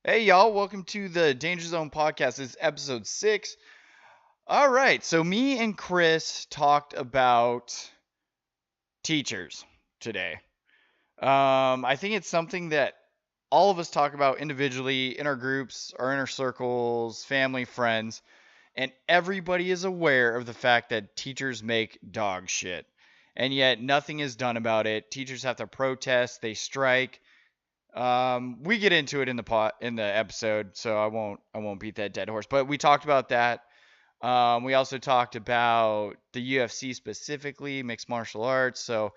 Hey y'all, welcome to the Danger Zone podcast. This is episode 6. All right, so me and Chris talked about teachers today. I think it's something that all of us talk about individually in our groups, our inner circles, family, friends, and everybody is aware of the fact that teachers make dog shit. And yet nothing is done about it. Teachers have to protest, they strike. We get into it in the episode, so I won't beat that dead horse. But we talked about that. We also talked about the UFC specifically, mixed martial arts. So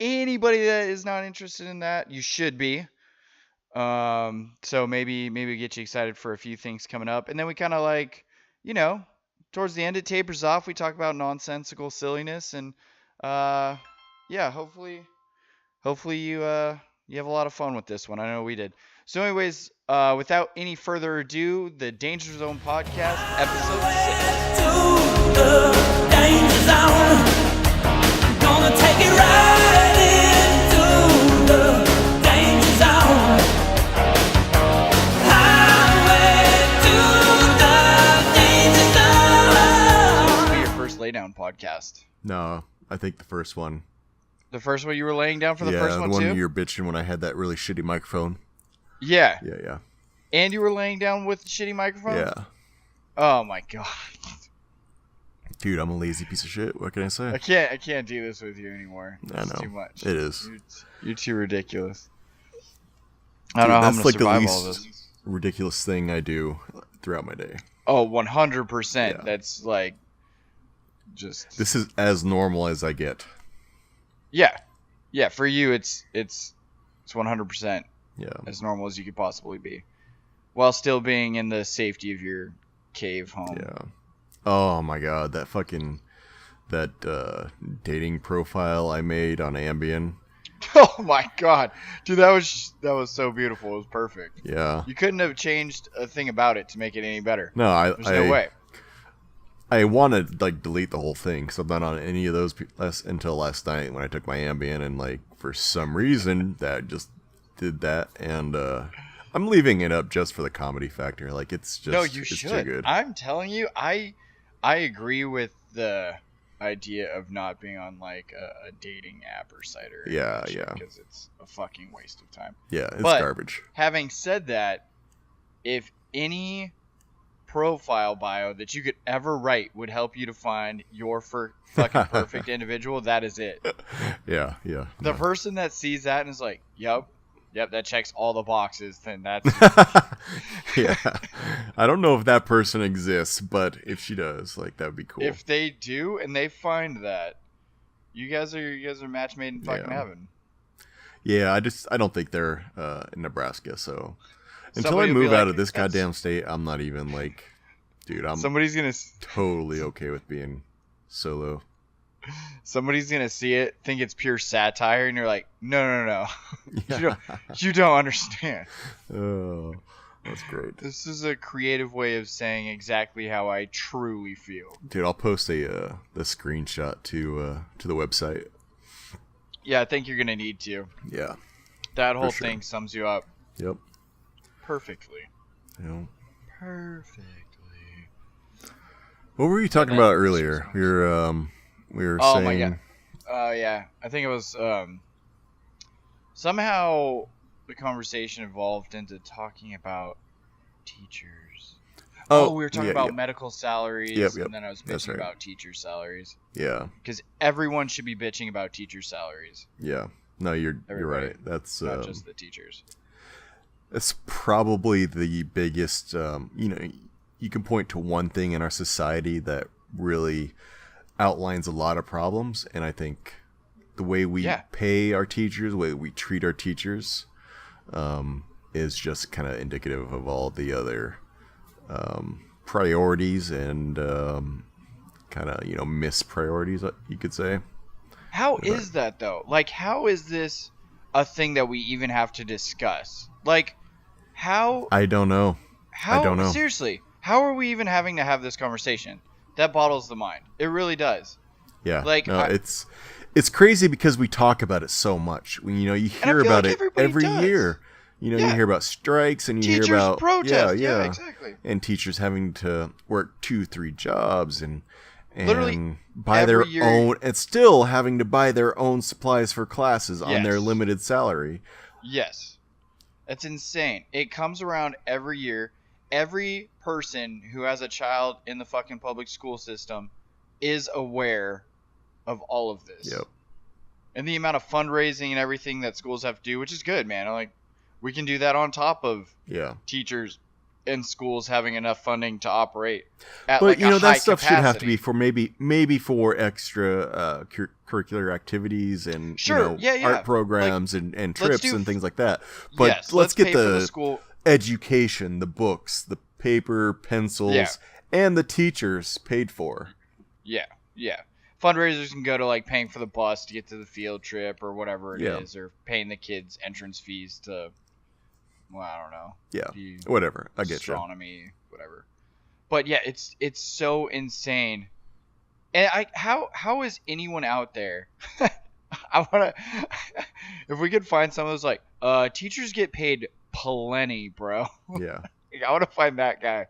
anybody that is not interested in that, you should be. So maybe get you excited for a few things coming up, and then we kind of you know, towards the end it tapers off. We talk about nonsensical silliness, and yeah, hopefully you have a lot of fun with this one. I know we did. So anyways, without any further ado, the Danger Zone podcast, episode 6. To the danger zone. I'm gonna take it right into the danger zone. Highway to the danger zone. This will be your first laydown podcast. No, I think the first one. The first one you were laying down for the yeah, first one the one too? you were bitching when I had that really shitty microphone. Yeah. Yeah. And you were laying down with the shitty microphone? Yeah. Oh my god. Dude, I'm a lazy piece of shit. What can I say? I can't do this with you anymore. I It's know. too much. It is. You're too ridiculous. I Dude, don't know how I'm that's gonna like the survive all least this. ridiculous thing I do throughout my day. Oh, 100%. Yeah. That's like just This is as normal as I get. Yeah, for you it's 100% Yeah. as normal as you could possibly be, while still being in the safety of your cave home. Yeah. Oh my god, that dating profile I made on Ambien. Oh my god, dude, that was so beautiful. It was perfect. Yeah. You couldn't have changed a thing about it to make it any better. No, There's no way. I want to delete the whole thing because I'm not on any of those until last night when I took my Ambien, and for some reason that just did that, and I'm leaving it up just for the comedy factor. It's just No, you it's should. too good. I'm telling you, I agree with the idea of not being on a dating app or site or Yeah, because it's a fucking waste of time. Yeah, it's But- garbage. Having said that, if any profile bio that you could ever write would help you to find your fucking perfect individual, that is it. Yeah. The person that sees that and is like, yep, that checks all the boxes, then that's Yeah. I don't know if that person exists, but if she does, that would be cool. if they do and they find that, you guys are match made in fucking Yeah. heaven. Yeah, I don't think they're in Nebraska, so until Somebody I will be move out like, of this "That's- goddamn state, I'm not even dude, I'm Somebody's gonna totally okay with being solo. see it, think it's pure satire, and you're like, no. Yeah. You don't understand. Oh, that's great. This is a creative way of saying exactly how I truly feel. Dude, I'll post the screenshot to the website. Yeah, I think you're gonna need to. Yeah. That whole sure. thing sums you up Yep. perfectly. Perfectly. What were you talking about earlier? We were Oh saying. my god. Yeah. I think it was somehow the conversation evolved into talking about teachers. Oh, we were talking about medical salaries, Yep, and then I was that's bitching right. about teacher salaries. Yeah. Because everyone should be bitching about teacher salaries, Yeah. No, you're Everybody. right. That's not just the teachers. It's probably the biggest, you can point to one thing in our society that really outlines a lot of problems. And I think the way we pay our teachers, the way we treat our teachers, is just kind of indicative of all the other priorities and kind of, mispriorities, you could say. How is that, though? How is this a thing that we even have to discuss? How... I don't know. How, I don't know. Seriously, how are we even having to have this conversation? That boggles the mind. It really does. Yeah. No, it's crazy because we talk about it so much. You hear feel about like it everybody every does. year. You know, Yeah. you hear about strikes and you Teachers hear about protest. yeah, Yeah, exactly. and teachers having to work 2-3 jobs and Literally buy their every year- own, and still having to buy their own supplies for classes on their Yes. limited salary. Yes. That's insane. It comes around every year. Every person who has a child in the fucking public school system is aware of all of this. Yep. And the amount of fundraising and everything that schools have to do, which is good, man. Like, we can do that on top of Yeah. teachers and schools having enough funding to operate at But like you know a that high stuff should have to capacity. be for maybe for extra curricular activities and Sure, yeah. art programs and trips do and things like that. But Yes, let's get pay for the the school. education, the books, the paper, pencils, Yeah. and the teachers paid for. Yeah. Fundraisers can go to like paying for the bus to get to the field trip or whatever it is, Yeah. or paying the kids entrance fees to, well, I don't know. Yeah, the whatever. I get you. astronomy, whatever. But yeah, it's so insane. And how is anyone out there? I wanna if we could find some of those like teachers get paid plenty, bro. Yeah, Like, I want to find that guy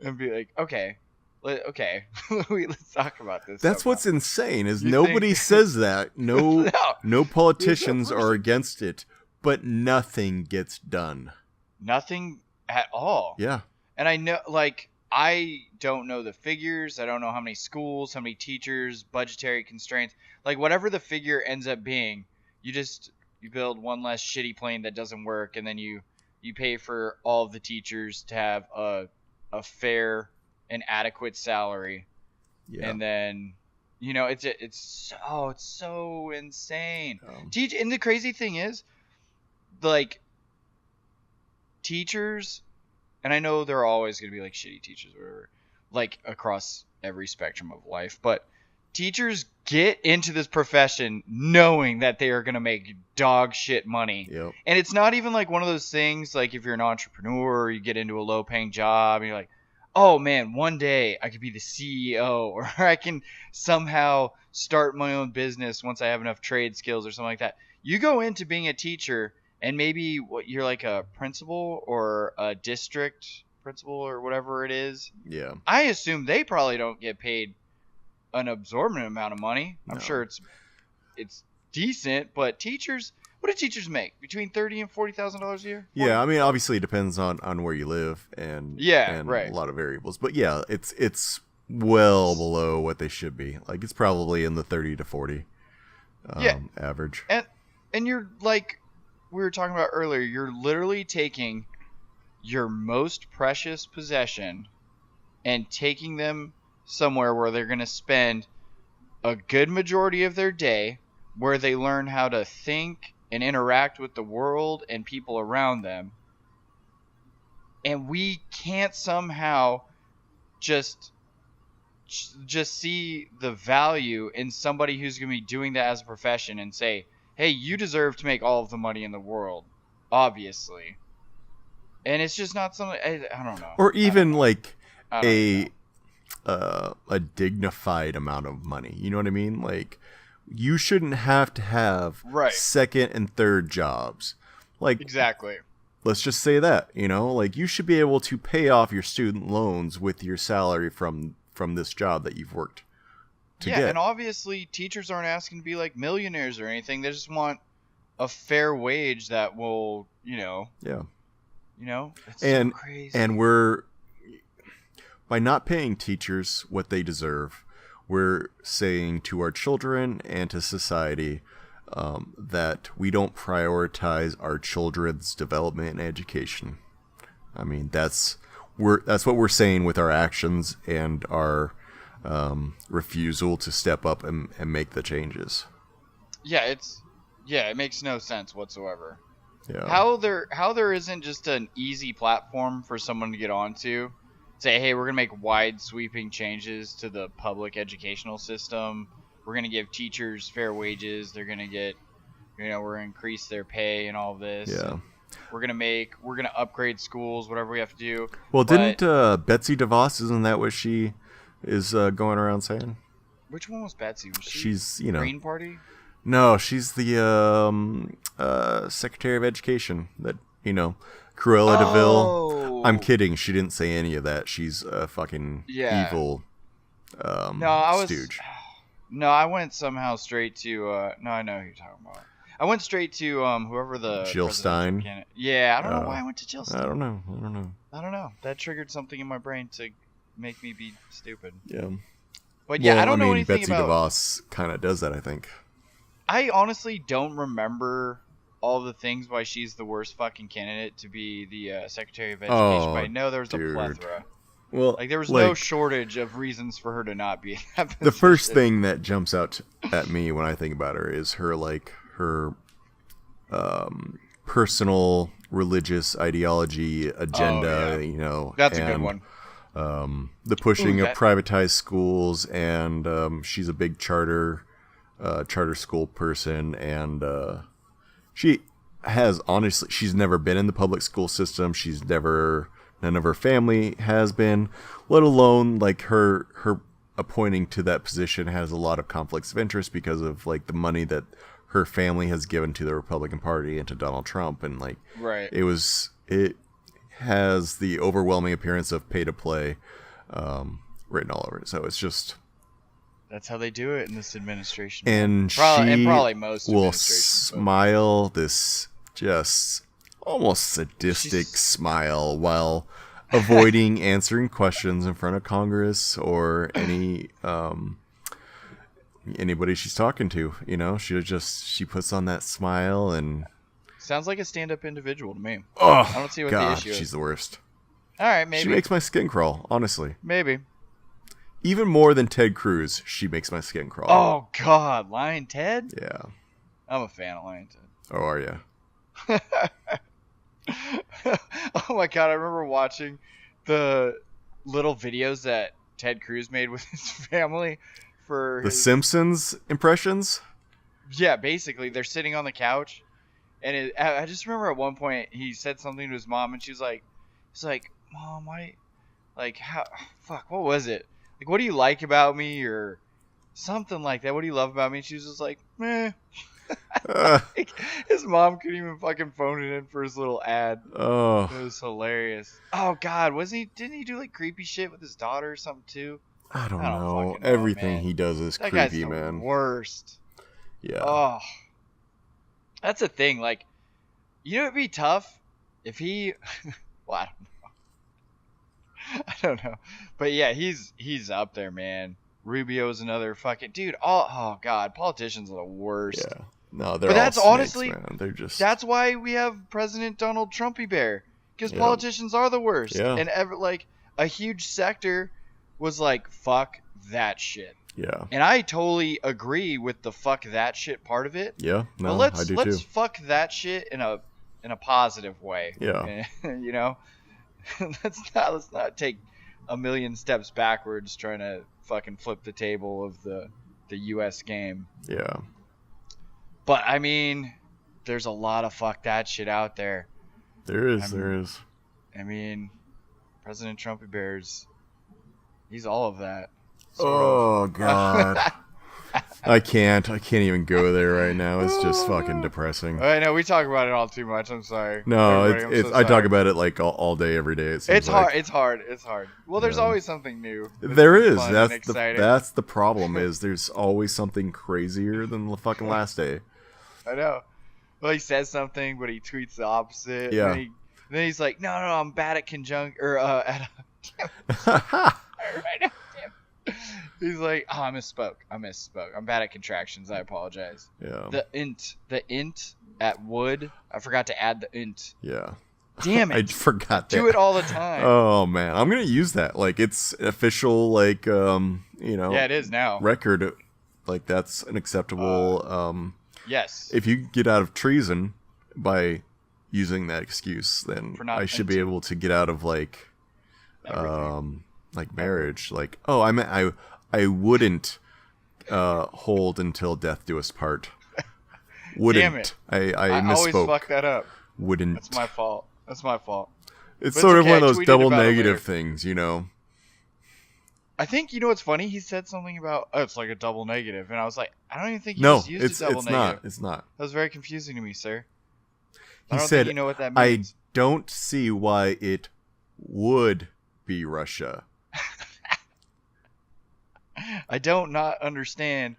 and be like, okay, let's talk about this. that's somehow. what's insane is You nobody think- says that. No, No. no politicians There's no are person. against it, but nothing gets done. Nothing at all. Yeah, And I know, like, I don't know the figures. I don't know how many schools, how many teachers, budgetary constraints. Like, whatever the figure ends up being, you build one less shitty plane that doesn't work, and then you pay for all of the teachers to have a fair and adequate salary. yeah. And then, it's so insane. Um, And the crazy thing is, like, teachers, and I know there are always going to be like shitty teachers or whatever, like across every spectrum of life, but teachers get into this profession knowing that they are going to make dog shit money. Yep. And it's not even like one of those things like if you're an entrepreneur or you get into a low paying job and you're like, oh man, one day I could be the CEO or I can somehow start my own business once I have enough trade skills or something like that. You go into being a teacher and maybe you're like a principal or a district principal or whatever it is. Yeah. I assume they probably don't get paid an absorbent amount of money. I'm No. sure it's decent, but teachers, what do teachers make? Between $30,000 and $40,000 a year? Yeah, I mean, obviously it depends on where you live and Right. a lot of variables. But yeah, it's well below what they should be. Like it's probably in the 30 to 40 Yeah. average. And you're like we were talking about earlier, you're literally taking your most precious possession and taking them somewhere where they're going to spend a good majority of their day, where they learn how to think and interact with the world and people around them. And we can't somehow just see the value in somebody who's going to be doing that as a profession and say, hey, you deserve to make all of the money in the world, obviously. And it's just not something, I don't know. Or even like I don't know. a dignified amount of money. You know what I mean? Like you shouldn't have to have Right. second and third jobs. Like Exactly. let's just say that, like you should be able to pay off your student loans with your salary from this job that you've worked to Yeah, get. and obviously teachers aren't asking to be like millionaires or anything. They just want a fair wage that will, Yeah. it's And so crazy. and by not paying teachers what they deserve, we're saying to our children and to society that we don't prioritize our children's development and education. I mean, that's what we're saying with our actions and our refusal to step up and make the changes. Yeah, it makes no sense whatsoever. Yeah. How there isn't just an easy platform for someone to get onto, say, hey, we're gonna make wide sweeping changes to the public educational system. We're gonna give teachers fair wages. They're gonna get, we're gonna increase their pay and all this. Yeah. We're gonna upgrade schools, whatever we have to do. Well, But- didn't Betsy DeVos, isn't that what she is going around saying? Which one was Betsy? Was she She's, Green Party? No, she's the Secretary of Education that You know, Cruella Deville. Oh. I'm kidding. She didn't say any of that. She's a fucking Yeah. evil No, I was. stooge. No, I went somehow straight to. No, I know who you're talking about. I went straight to whoever the Jill presidential Stein? candidate- Yeah, I don't know why I went to Jill Stein. I don't know. I don't know. That triggered something in my brain to make me be stupid. Yeah. But yeah, Well, I don't know mean, anything Betsy about. DeVos kind of does that, I think. I honestly don't remember all the things why she's the worst fucking candidate to be the Secretary of Education. Oh, but I know there was dude. a plethora. Well, Like there was no shortage of reasons for her to not be in that position. the first thing that jumps out at me when I think about her is her personal religious ideology agenda. Oh, yeah. You know, That's a good and, one. The pushing Ooh, of privatized schools, and she's a big charter school person, and she has honestly, she's never been in the public school system. None of her family has been, let alone like her appointing to that position has a lot of conflicts of interest because of like the money that her family has given to the Republican Party and to Donald Trump, and like Right. it has the overwhelming appearance of pay to play written all over it. So it's just, That's how they do it in this administration. and and she probably most will administrations, but- smile this just almost sadistic smile while avoiding answering questions in front of Congress or anybody she's talking to. You know, she puts on that smile, and Sounds like a stand-up individual to me. oh, I don't see what God, the issue is. she's the worst. All right, maybe. She makes my skin crawl, honestly. Maybe. Even more than Ted Cruz, she makes my skin crawl. Oh God, Lion Ted. Yeah. I'm a fan of Lion Ted. Oh, are you? Oh my God, I remember watching the little videos that Ted Cruz made with his family for The his... Simpsons impressions? Yeah, basically they're sitting on the couch, and I just remember at one point he said something to his mom, and she's like, "Mom, why? Like, how? Fuck, what was it? Like, what do you like about me, or something like that? What do you love about me?" And she was just like, "Meh." Like, his mom couldn't even fucking phone it in for his little ad. Oh. It was hilarious. Oh God, didn't he do like creepy shit with his daughter or something too? I don't I don't know. fucking know, Everything man. he does is That guy's creepy, the man. worst. Yeah. Oh, that's the thing. Like, you know, it'd be tough if he. Well, I don't know, but yeah, he's up there, man. Rubio's another fucking dude. Oh God, politicians are the worst. Yeah. No, they're But that's all snakes, honestly- man. They're just That's why we have President Donald Trumpy Bear, because Yeah. politicians are the worst. Yeah. And like a huge sector was like, fuck that shit. yeah. And I totally agree with the fuck that shit part of it. Yeah. No, But I do let's too. fuck that shit in a positive way. Yeah. You know, let's not take a million steps backwards trying to fucking flip the table of the U.S. game. Yeah. But I mean, there's a lot of fuck that shit out there. There is. I'm- There is. I mean, President Trumpy Bears, he's all of that. Oh God. I can't even go there right now. It's just fucking depressing. I know we talk about it all too much. I'm sorry. No, Everybody, I'm so I talk sorry. about it like all day, every day. It seems It's like. hard. It's hard. Well, there's Yeah. always something new. There is. fun and That's exciting. that's the problem. Is there's always something crazier than the fucking last day. I know. Well, he says something, but he tweets the opposite. Yeah. And then he's like, no, I'm bad at conjunct or at. He's like, oh, I misspoke. I'm bad at contractions. I apologize. Yeah. The int at wood. I forgot to add the int. Yeah. Damn I it. forgot that. Do it all the time. Oh man, I'm gonna use that. Like it's official. Like Yeah, it is now. record. Like that's an acceptable. Yes. If you get out of treason by using that excuse, then For not I should be into able to get out of like Everything. like marriage. Like I wouldn't hold until death do us part. Wouldn't. Damn it. I always misspoke. fuck that up. Wouldn't. That's my fault. It's But sort of it's okay, one of I those tweeted double about it negative later. things, you know. I think, you know what's funny? He said something about, oh, it's like a double negative. And I was like, I don't even think he No, just used it's a double negative. not. It's not. That was very confusing to me, sir. I He don't said, think you know what that I means. don't see why it would be Russia. I don't not understand.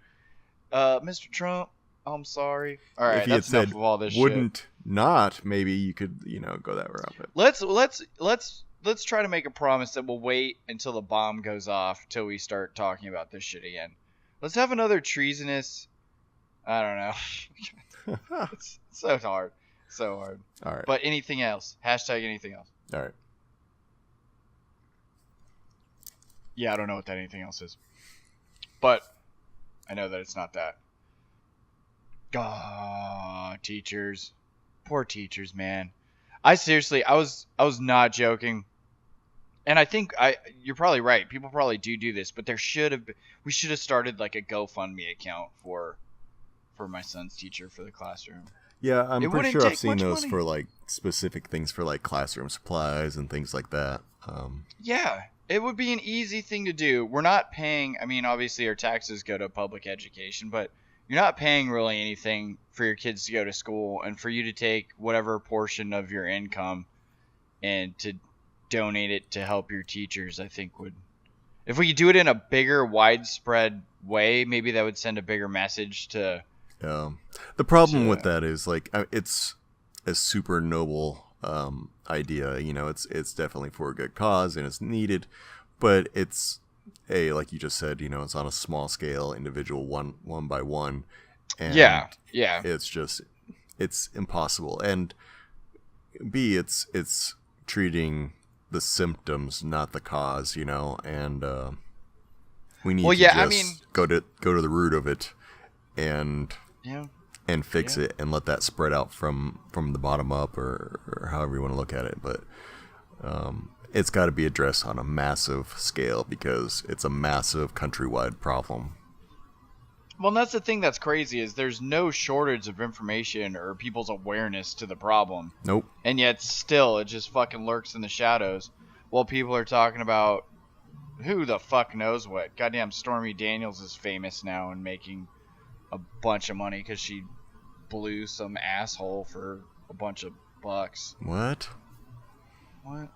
Mr. Trump, I'm sorry. All right, If he had that's enough said of all this shit. wouldn't not, maybe you could, go that route. But Let's try to make a promise that we'll wait until the bomb goes off till we start talking about this shit again. Let's have another treasonous. I don't know. It's so hard, so hard. all right, But anything else? Hashtag anything else. all right. Yeah, I don't know what that anything else is, but I know that it's not that. God, teachers, poor teachers, man. I was not joking, and I think you're probably right. People probably do this, but we should have started like a GoFundMe account for my son's teacher for the classroom. Yeah, I'm It pretty wouldn't sure I've take seen much those money. for like specific things for like classroom supplies and things like that. Yeah, it would be an easy thing to do. We're not paying. I mean, obviously our taxes go to public education, but you're not paying really anything for your kids to go to school and for you to take whatever portion of your income and to donate it to help your teachers. I think if we could do it in a bigger, widespread way, maybe that would send a bigger message to. The problem So- with that is like it's a super noble idea. It's definitely for a good cause and it's needed, but it's like you just said, it's on a small scale, individual, one by one, and Yeah. it's impossible. And B, it's treating the symptoms, not the cause, and we need Well, to yeah, I just mean- go to the root of it and Yeah. fix it and let that spread out from the bottom up or however you want to look at it. But it's got to be addressed on a massive scale because it's a massive countrywide problem. Well, and that's the thing that's crazy is there's no shortage of information or people's awareness to the problem. Nope. And yet still it just fucking lurks in the shadows while people are talking about who the fuck knows what. Goddamn Stormy Daniels is famous now and making a bunch of money because she blew some asshole for a bunch of bucks. What? What?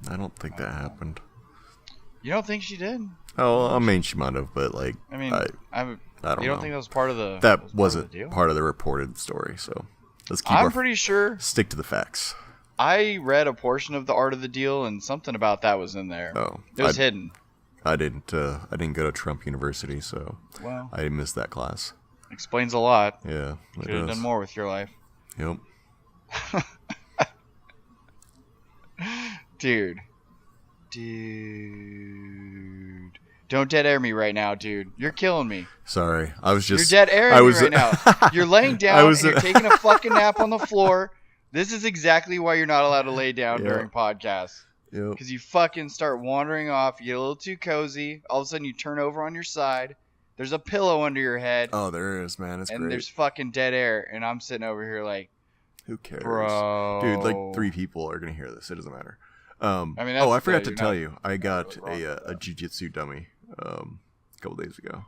I don't think that happened. You don't think she did? Oh, I mean, she might have, but like, I mean, I don't don't you don't know. think that was part of the That wasn't deal? part of the reported story. So let's keep I'm pretty sure stick to the facts. I read a portion of the art of the deal and something about that was in there. Oh, It was hidden. I didn't go to Trump University, so Well, I missed that class. explains a lot. Yeah, it Should have does. done more with your life. Yep. Dude. Don't dead air me right now, dude. You're killing me. Sorry, I was just. You're dead airing I me was right now. You're laying down I was- and you're taking a fucking nap on the floor. This is exactly why you're not allowed to lay down Yeah. during podcasts. Yep. Because you fucking start wandering off. You get a little too cozy. All of a sudden you turn over on your side. There's a pillow under your head. Oh, there is, man. It's and great. there's fucking dead air. And I'm sitting over here like, Who cares, bro. Dude, like 3 people are gonna hear this. It doesn't matter. I mean, oh, I that's forgot good. to You're tell not you, I got wrong with a that. jiu-jitsu dummy a couple days ago.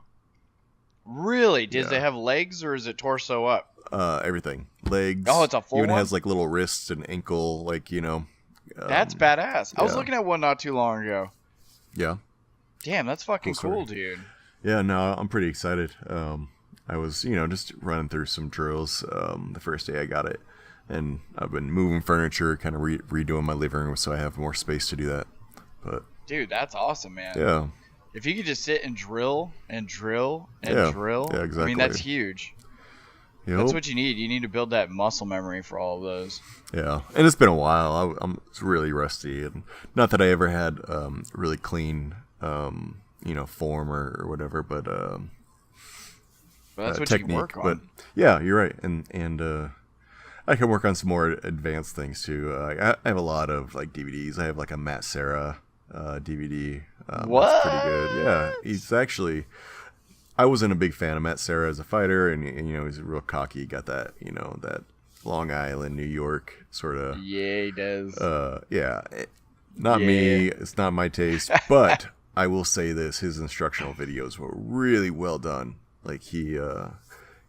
Really? Does Yeah. it have legs or is it torso up? Everything, legs. Oh, it's a full even one? has like little wrists and ankle, like That's badass. I was yeah. looking at one not too long ago. Yeah, Damn, that's fucking Cool cool, story. dude. yeah. No, I'm pretty excited. I was, just running through some drills the first day I got it, and I've been moving furniture, kind of redoing my living room, so I have more space to do that. But Dude, that's awesome, man. yeah, If you could just sit and drill and drill and Yeah. drill, Yeah, I exactly. mean, that's huge. yep. That's what you need. You need to build that muscle memory for all of those. Yeah, and it's been a while. I'm really rusty, and not that I ever had really clean, form or whatever, but But that's what technique. you work on. But yeah, you're right, and I can work on some more advanced things too. I have a lot of like DVDs. I have like a Matt Serra DVD. That's pretty good. Yeah, he's actually. I wasn't a big fan of Matt Serra as a fighter, and he's real cocky. He got that that Long Island, New York sort of. Yeah, he does. Yeah, not me. It's not my taste, but I will say this: his instructional videos were really well done. Like he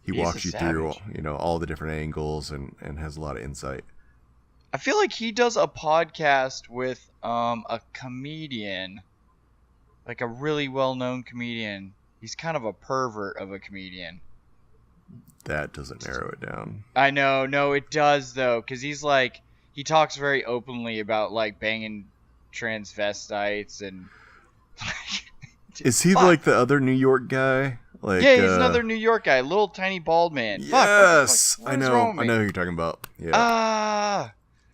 He's walks a you through savage. all the different angles and has a lot of insight. I feel like he does a podcast with a comedian, like a really well-known comedian. He's kind of a pervert of a comedian. That doesn't narrow it down. I know, no, it does though, because he's like, he talks very openly about like banging transvestites and. Is he Fuck. like the other New York guy? Like, Yeah, he's another New York guy, little tiny bald man. Yes, Fuck, I what is know. wrong with I me? know who you're talking about. Yeah.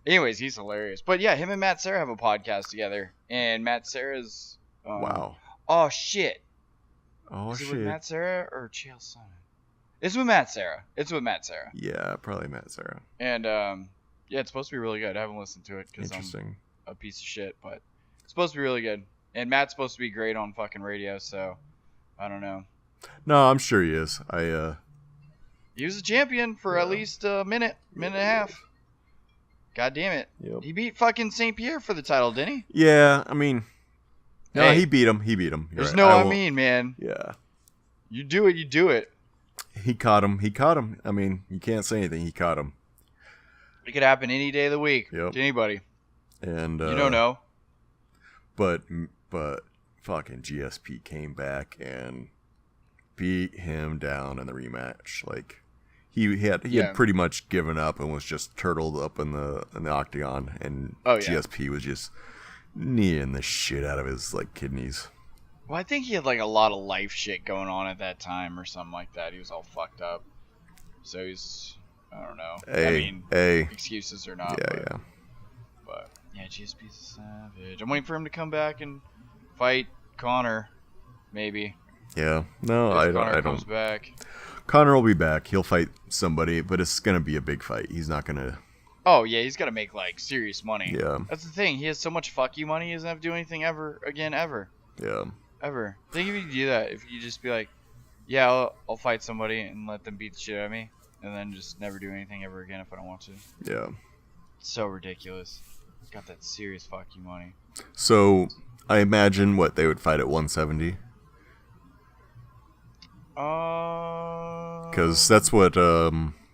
Anyways, he's hilarious. But yeah, him and Matt Serra have a podcast together, and Matt Serra's. Wow. Oh shit. Oh Is it shit. with Matt Serra or Chael Sonnen? It's with Matt Serra. It's with Matt Serra. Yeah, probably Matt Serra. And yeah, it's supposed to be really good. I haven't listened to it because I'm Interesting. a piece of shit, but it's supposed to be really good. And Matt's supposed to be great on fucking radio, so I don't know. No, I'm sure he is. He was a champion for at least a minute and a half. God damn it. Yep. He beat fucking St. Pierre for the title, didn't he? Yeah, I mean, no, Hey. he beat him. He beat him. You're There's right. no I won't- mean, man. Yeah. You do it, you do it. He caught him. He caught him. I mean, you can't say anything. He caught him. It could happen any day of the week Yep. to anybody. And You don't know. But fucking GSP came back and beat him down in the rematch. Like he had pretty much given up and was just turtled up in the octagon, and Oh, yeah. GSP was just kneeing the shit out of his like kidneys. Well, I think he had like a lot of life shit going on at that time or something like that. He was all fucked up. So he's, I don't know. I mean, excuses or not. Yeah. But yeah, GSP's a savage. I'm waiting for him to come back and fight Connor, maybe. Yeah. No, If I Connor don't. comes back. Connor will be back. He'll fight somebody, but it's gonna be a big fight. He's not gonna. Oh yeah, he's got to make like serious money. Yeah. That's the thing. He has so much fuck you money. He doesn't have to do anything ever. Yeah. Ever. Think if you could do that, if you just be like, yeah, I'll fight somebody and let them beat the shit out of me, and then just never do anything ever again if I don't want to. Yeah. It's so ridiculous. He's got that serious fuck you money. So I imagine what they would fight at 170. Because that's what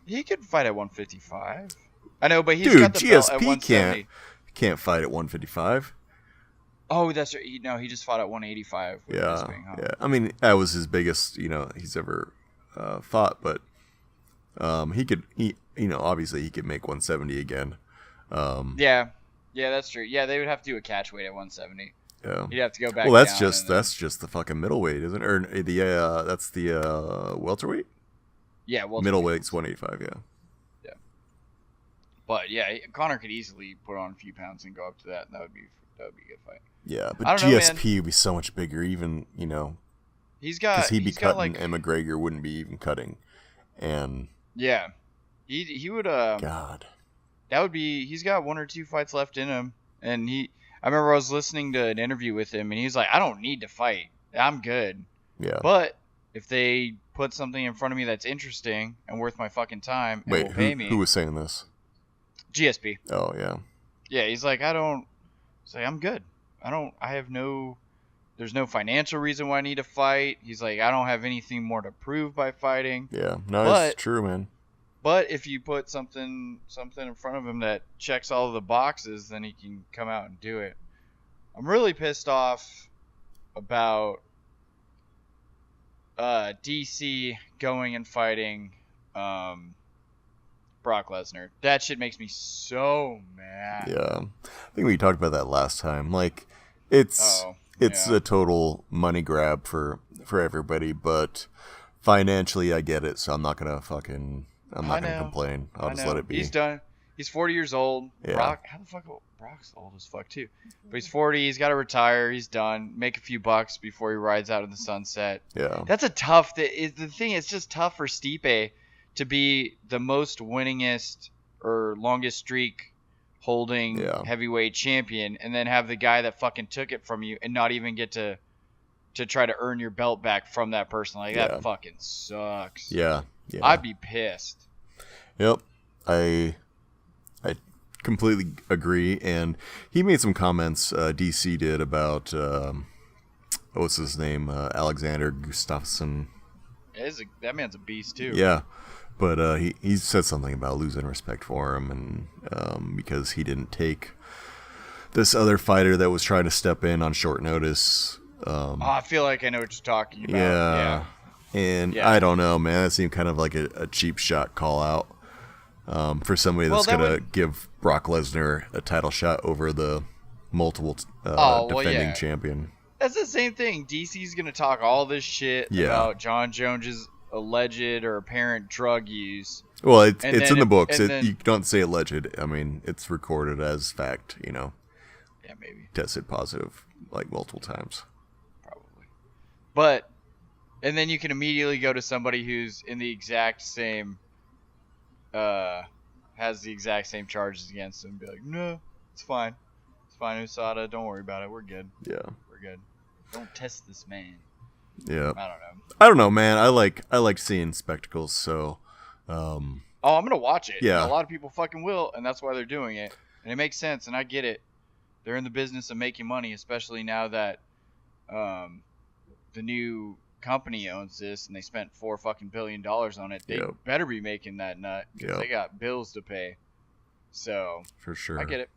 He could fight at 155. I know, but he's dude, got the belt at GSP 170. can't fight at 155. Oh, that's right. No, he just fought at 185. With Yeah, Bisping, huh? yeah. I mean, that was his biggest, he's ever fought. But obviously he could make 170 again. Yeah, that's true. Yeah, they would have to do a catch weight at 170. Yeah. He'd have to go back. Well, that's down just and then- that's just the fucking middleweight, isn't it? Or that's the welterweight. yeah, well, Middleweight's 185. Yeah. But yeah, Connor could easily put on a few pounds and go up to that. And that would be a good fight. Yeah, but I don't know, GSP would be so much bigger, even He's got because he'd be he's got, cutting, like, and McGregor wouldn't be even cutting, and yeah, he would God, that would be he's got 1 or 2 fights left in him, and I remember I was listening to an interview with him, and he's like, I don't need to fight, I'm good, yeah. but if they put something in front of me that's interesting and worth my fucking time and Wait, will pay me, who was saying this? GSP. Oh yeah, Yeah, he's like, I'm good. There's no financial reason why I need to fight. He's like, I don't have anything more to prove by fighting. yeah. No, But- it's true, man. But if you put something in front of him that checks all of the boxes, then he can come out and do it. I'm really pissed off about DC going and fighting Brock Lesnar. That shit makes me so mad. Yeah, I think we talked about that last time. Like, it's yeah. a total money grab for everybody, but financially, I get it. So I'm not gonna complain. I'll just let it be. He's done. He's 40 years old. Yeah. Brock, how the fuck? Brock's old as fuck too. But he's 40. He's got to retire. He's done. Make a few bucks before he rides out in the sunset. Yeah, That's a tough. The thing. It's just tough for Stipe to be the most winningest or longest streak holding heavyweight champion, and then have the guy that fucking took it from you and not even get to try to earn your belt back from that person. Like that fucking sucks. yeah. I'd be pissed. Yep, I completely agree. And he made some comments. DC did about what's his name, Alexander Gustafsson. That man's a beast too. Yeah, But he said something about losing respect for him, and because he didn't take this other fighter that was trying to step in on short notice. I feel like I know what you're talking about. Yeah. And Yeah. I don't know, man. That seemed kind of like a cheap shot call out for somebody that's going to give Brock Lesnar a title shot over the multiple defending champion. That's the same thing. DC's going to talk all this shit about John Jones's alleged or apparent drug use. Well, it's in the books. You don't say alleged. I mean, it's recorded as fact, you know. Yeah, maybe. Tested positive, like, multiple times. Probably. But, and then you can immediately go to somebody who's in the exact same, has the exact same charges against them and be like, no, it's fine. It's fine, USADA. Don't worry about it. We're good. Yeah. We're good. Don't test this man. Yeah. I don't know, man. I like seeing spectacles, so I'm gonna watch it. Yeah. And a lot of people fucking will, and that's why they're doing it. And it makes sense, and I get it. They're in the business of making money, especially now that the new company owns this and they spent $4 billion on it. They better be making that nut because they got bills to pay. So for sure. I get it.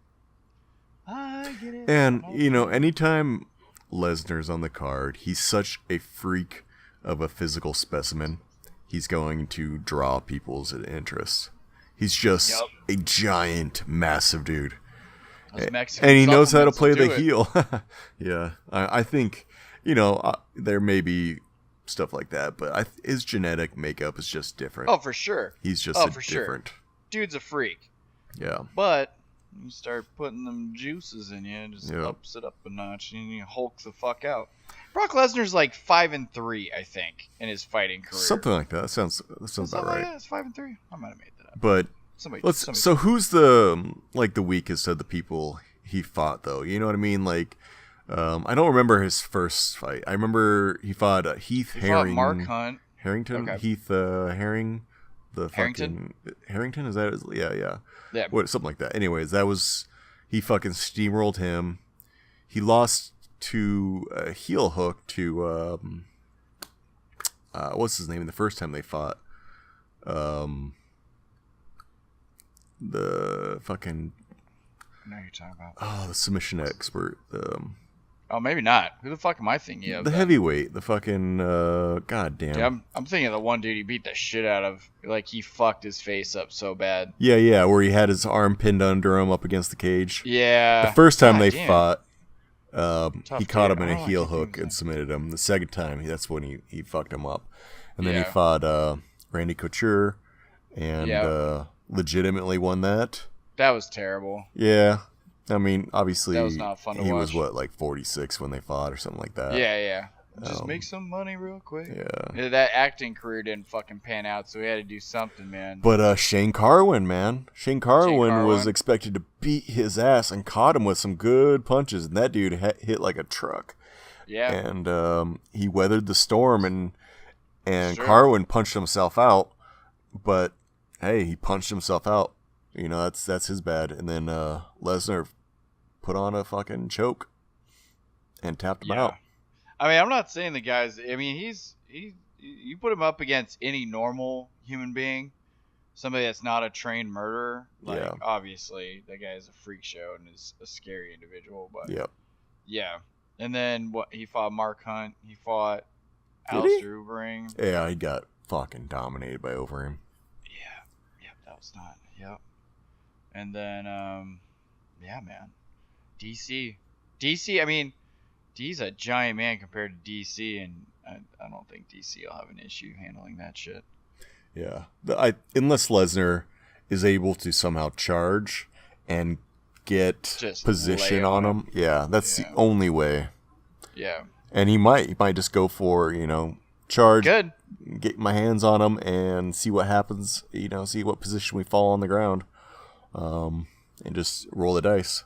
And you know, anytime Lesnar's on the card, he's such a freak of a physical specimen. He's going to draw people's interest. He's just a giant, massive dude. And he knows how to play the heel. Yeah. I think, you know, there may be stuff like that, but his genetic makeup is just different. Oh, for sure. He's just different. Sure. Dude's a freak. Yeah. But you start putting them juices in you, it just ups it up a notch, and you hulk the fuck out. Brock Lesnar's like 5-3, I think, in his fighting career. Something like that. That sounds about right. Yeah, it's 5-3. I might have made that up. But so who's the weakest of the people he fought, though? You know what I mean? Like, I don't remember his first fight. I remember he fought Heath Herring. Mark Hunt. Harrington? Okay. Heath Herring. Harrington? Harrington? Is that his? Yeah. Yeah. Something like that. Anyways, he fucking steamrolled him. He lost to a heel hook to, what's his name the first time they fought? The fucking... I know you're talking about. Oh, the submission expert. Oh, maybe not. Who the fuck am I thinking of? The heavyweight. The fucking, goddamn. Yeah, I'm thinking of the one dude he beat the shit out of. Like, he fucked his face up so bad. Yeah, where he had his arm pinned under him up against the cage. Yeah. The first time they fought, he caught him in a Oh, heel hook and submitted him. The second time, that's when he fucked him up. And then he fought Randy Couture and legitimately won that. That was terrible. Yeah. I mean, obviously, that was not fun to he watch. was, like 46 when they fought or something like that. Yeah. Just make some money real quick. Yeah. That acting career didn't fucking pan out, so he had to do something, man. But Shane Carwin, man. Shane Carwin was expected to beat his ass and caught him with some good punches, and that dude hit like a truck. Yeah. And he weathered the storm, and Carwin punched himself out. But hey, he punched himself out. You know, that's his bad. And then Lesnar put on a fucking choke and tapped him out. I mean, I'm not saying the guy's... I mean, you put him up against any normal human being, somebody that's not a trained murderer, obviously, that guy is a freak show and is a scary individual. But yeah. And then he fought Mark Hunt. He fought Alistair Overeem. Yeah, he got fucking dominated by Overeem. Yeah, that was not... Yep. And then, man. DC, I mean, D's a giant man compared to DC, and I don't think DC will have an issue handling that shit. Yeah. Unless Lesnar is able to somehow charge and get position on him. Yeah, that's the only way. Yeah. And he might just go for, charge. Good. Get my hands on him and see what happens, see what position we fall on the ground. And just roll the dice.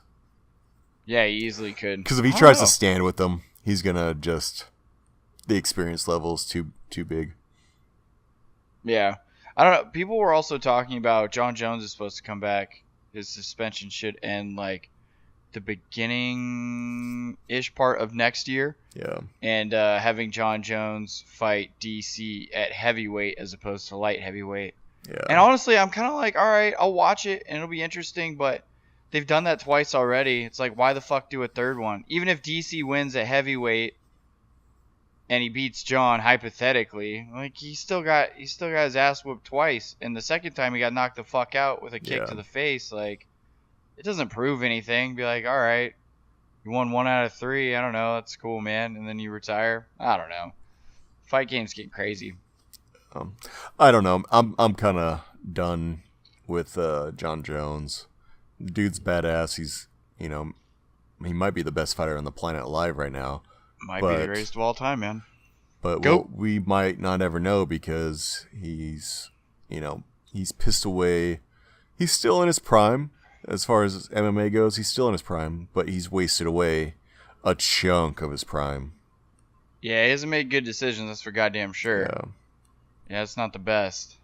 Yeah, he easily could. Because if he tries to stand with them, he's gonna the experience level is too big. Yeah, I don't know. People were also talking about John Jones is supposed to come back. His suspension should end like the beginning-ish part of next year. Yeah. And having John Jones fight DC at heavyweight as opposed to light heavyweight. Yeah. And honestly, I'm kind of like, all right, I'll watch it and it'll be interesting, but they've done that twice already. It's like, why the fuck do a third one? Even if DC wins at heavyweight and he beats John hypothetically, like he still got his ass whooped twice, and the second time he got knocked the fuck out with a kick Yeah. to the face. Like, it doesn't prove anything. Be like, all right, you won 1 out of 3. I don't know, that's cool, man. And then you retire. I don't know. Fight games get crazy. I don't know. I'm kind of done with John Jones. The dude's badass. He's, you know, he might be the best fighter on the planet alive right now. Might be the greatest of all time, man. But Go. we might not ever know because he's, you know, he's pissed away. He's still in his prime as far as MMA goes. He's still in his prime, but he's wasted away a chunk of his prime. Yeah, he hasn't made good decisions, that's for goddamn sure. Yeah. Yeah, it's not the best.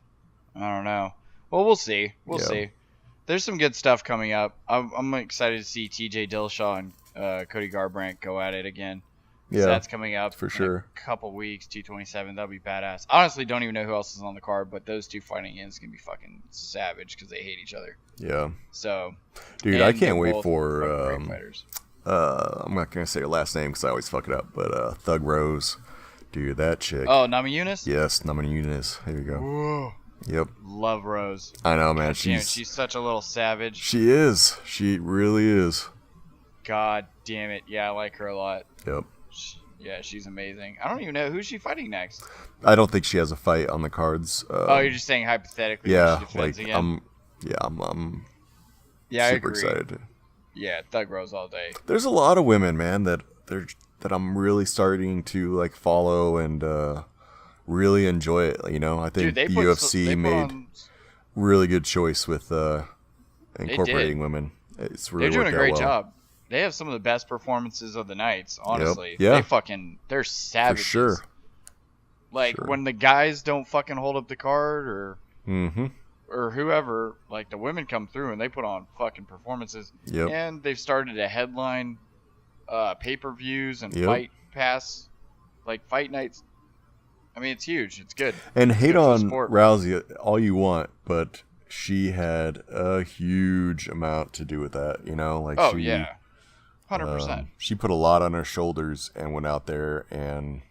I don't know. Well, we'll see. We'll Yeah. see. There's some good stuff coming up. I'm excited to see TJ Dillashaw and Cody Garbrandt go at it again. So Yeah, that's coming up for in sure. a couple weeks, 227. That'll be badass. Honestly, don't even know who else is on the card, but those two fighting in is going to be fucking savage because they hate each other. Yeah. So, Dude, and I they're can't wait both for fucking great fighters. I'm not gonna say her last name because I always fuck it up, but Thug Rose, dude, that chick. Oh, Nami Yunus? Yes, Naman Yunus. Here you go. Whoa. Yep, Love Rose. I know, man. Damn it, she's such a little savage. She is. She really is. God damn it. Yeah, I like her a lot. Yep. Yeah, she's amazing. I don't even know who's she fighting next. I don't think she has a fight on the cards. Oh, you're just saying hypothetically. when yeah, she defends like again? I'm Yeah, I super agree. excited. Yeah, Thug Rose all day. There's a lot of women, man, that I'm really starting to like follow and really enjoy it. You know, I think Dude, they the put UFC they put made on, really good choice with incorporating did. women. It's really they're doing a worked out great well. job. They have some of the best performances of the nights, honestly. Yeah. They're savages. sure. Like Sure. when the guys don't fucking hold up the card Mm-hmm. or whoever, like the women come through and they put on fucking performances. Yep. And they've started to headline pay-per-views and Yep. fight pass, like fight nights. I mean, it's huge. It's good. And hate Good for the on sport. Rousey all you want, but she had a huge amount to do with that. You know, like Oh she, yeah, 100%. she put a lot on her shoulders and went out there and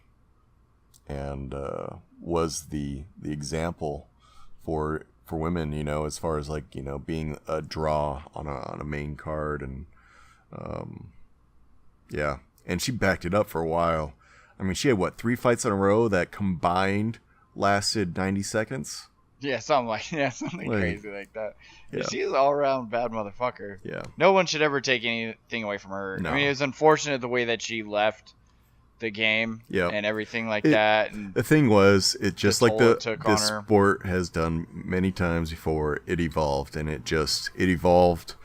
was the example for women. You know, as far as like, you know, being a draw on a main card and yeah, and she backed it up for a while. I mean, she had what, 3 fights in a row that combined lasted 90 seconds. Yeah, something Like, crazy like that. yeah. She's an all-around bad motherfucker. Yeah. No one should ever take anything away from her. No. I mean, it was unfortunate the way that she left the game Yeah. and everything like It- that. And The thing was, it just The like toll the it took on her. sport has done many times before, it evolved, and it evolved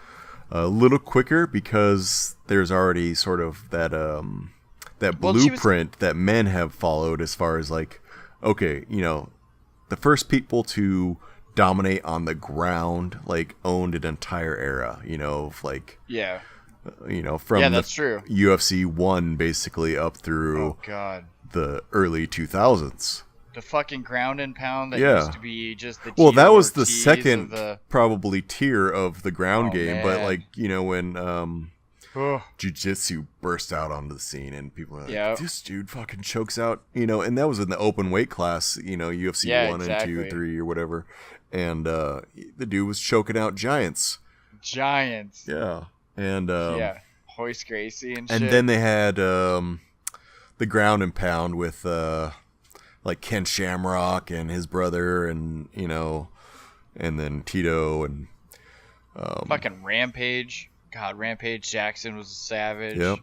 a little quicker because there's already sort of that Well, she was- blueprint that men have followed as far as like, okay, you know, the first people to dominate on the ground like owned an entire era, you know, of like, yeah, you know, from Yeah, the that's true. UFC 1 basically up through oh god, the early 2000s. the fucking ground and pound that Yeah. used to be just the. Well, that Tito was the Ortiz of second the- probably tier of the ground Oh, game, but man. like, you know, when Ugh. jiu-jitsu burst out onto the scene and people are like, Yeah. this dude fucking chokes out, you know, and that was in the open weight class, you know, UFC Yeah, 1 exactly. and 2, 3 or whatever. And the dude was choking out giants. Giants. Yeah. And Yeah, Hoist Gracie and shit. and then they had the ground and pound with like Ken Shamrock and his brother, and you know, and then Tito and fucking Rampage. God, Rampage Jackson was a savage. yep.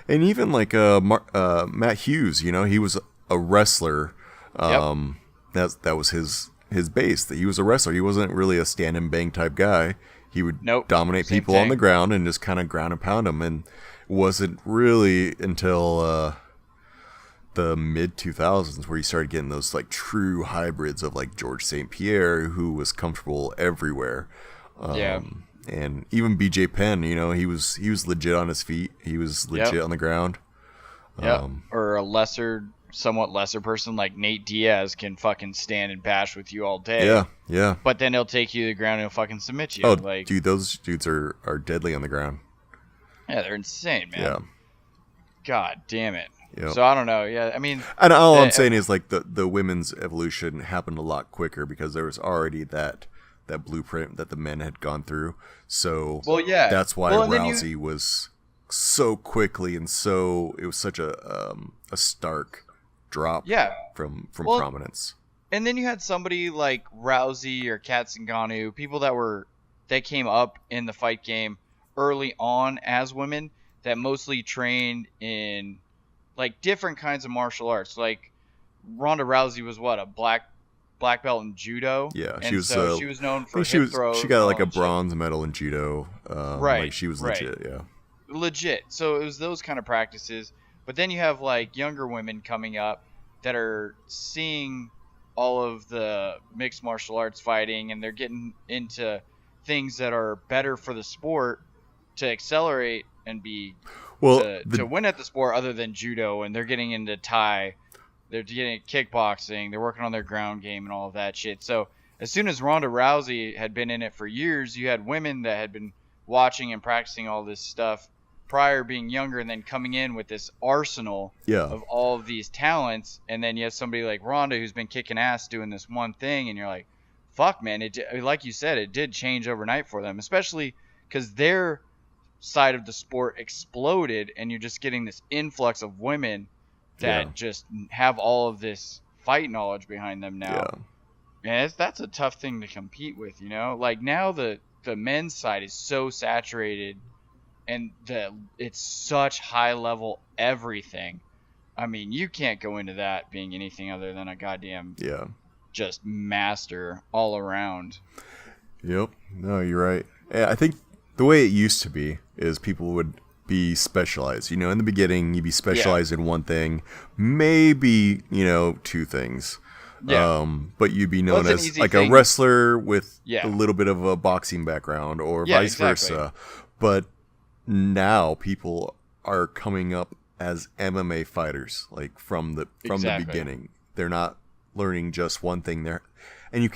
And even like Matt Hughes, you know, he was a wrestler. That was his base. That he was a wrestler. He wasn't really a stand and bang type guy. He would Nope, dominate same people on thing. the ground and just kind of ground and pound them. And it wasn't really until the mid 2000s where you started getting those like true hybrids of like George St. Pierre, who was comfortable everywhere. Yeah. And even BJ Penn, you know, he was legit on his feet. He was legit Yep. on the ground. Yeah. Or a lesser somewhat lesser person like Nate Diaz can fucking stand and bash with you all day. Yeah, yeah. But then he'll take you to the ground and he'll fucking submit you. Oh, like, dude, those dudes are deadly on the ground. yeah, they're insane, man. Yeah. God damn it. Yep. So I don't know. Yeah, I mean, And all I'm saying is like the women's evolution happened a lot quicker because there was already that blueprint that the men had gone through. So well, yeah, that's why well, and then Rousey was so quickly and so it was such a stark drop yeah. from Well, prominence. And then you had somebody like Rousey or Kat Zingano, people that came up in the fight game early on as women that mostly trained in like different kinds of martial arts. Like Ronda Rousey was what, a black belt in judo. Yeah, and she was. so she was known for she throws. She got like a and all that shit. bronze medal in judo. Right, Like she was right. legit. Yeah. Legit. So it was those kind of practices. But then you have like younger women coming up that are seeing all of the mixed martial arts fighting, and they're getting into things that are better for the sport to accelerate and be to win at the sport other than judo. And they're getting into Thai, they're getting kickboxing, they're working on their ground game and all of that shit. So as soon as Ronda Rousey had been in it for years, you had women that had been watching and practicing all this stuff prior, being younger, and then coming in with this arsenal of all of these talents. And then you have somebody like Ronda who's been kicking ass doing this one thing, and you're like, fuck, man, like you said, it did change overnight for them, especially because their side of the sport exploded, and you're just getting this influx of women that just have all of this fight knowledge behind them now. Man, that's a tough thing to compete with, you know? Like now the men's side is so saturated, and it's such high level everything. I mean, you can't go into that being anything other than a goddamn just master all around. Yep. No, you're right. I think the way it used to be is people would be specialized. You know, in the beginning, you'd be specialized in one thing, maybe, you know, two things. Yeah. But you'd be known as like thing. a wrestler with Yeah. a little bit of a boxing background or vice versa. But now people are coming up as MMA fighters, like from the beginning. They're not learning just one thing there. And you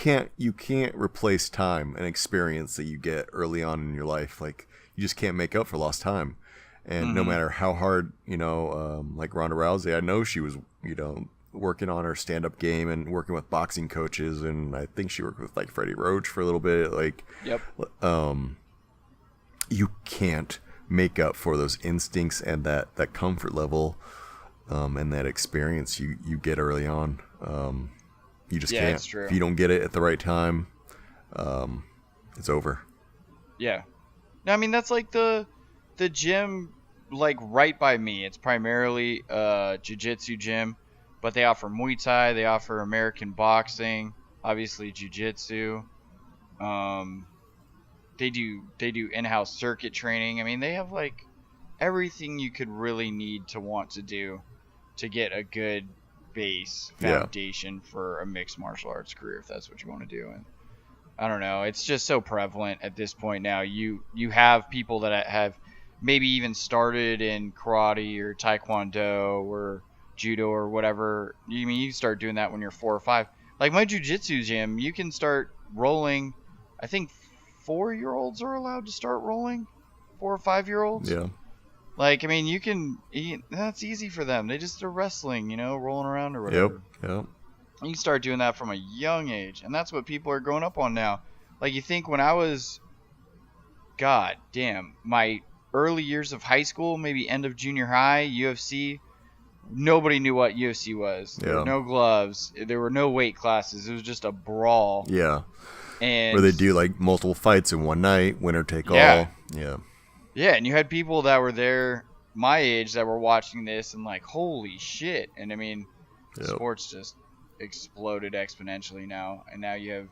can't replace time and experience that you get early on in your life. Like you just can't make up for lost time. And no matter how hard, you know, like Ronda Rousey, I know she was, you know, working on her stand-up game and working with boxing coaches, and I think she worked with like Freddie Roach for a little bit. Like, you can't make up for those instincts and that comfort level, and that experience you get early on. You just can't. It's true. If you don't get it at the right time, it's over. Yeah. No, I mean that's like the gym like right by me. It's primarily a jiu-jitsu gym, but they offer Muay Thai, they offer American boxing, obviously jiu-jitsu. They do in-house circuit training. I mean, they have like everything you could really need to want to do to get a good base foundation for a mixed martial arts career, if that's what you want to do. And I don't know, it's just so prevalent at this point now. You have people that have maybe even started in karate or taekwondo or judo or whatever. You mean you start doing that when you're 4 or 5. Like my jiu-jitsu gym, you can start rolling. I think 4-year-olds are allowed to start rolling. 4 or 5-year-olds. Yeah. Like, I mean, that's easy for them. They just are wrestling, you know, rolling around or whatever. Yep. You can start doing that from a young age, and that's what people are growing up on now. Like, you think when I was, god damn, my early years of high school, maybe end of junior high, UFC, nobody knew what UFC was. There were no gloves. There were no weight classes. It was just a brawl. Yeah. And where they do like multiple fights in one night, winner take all. Yeah, and you had people that were there my age that were watching this and like, holy shit. And I mean, sports just exploded exponentially now. And now you have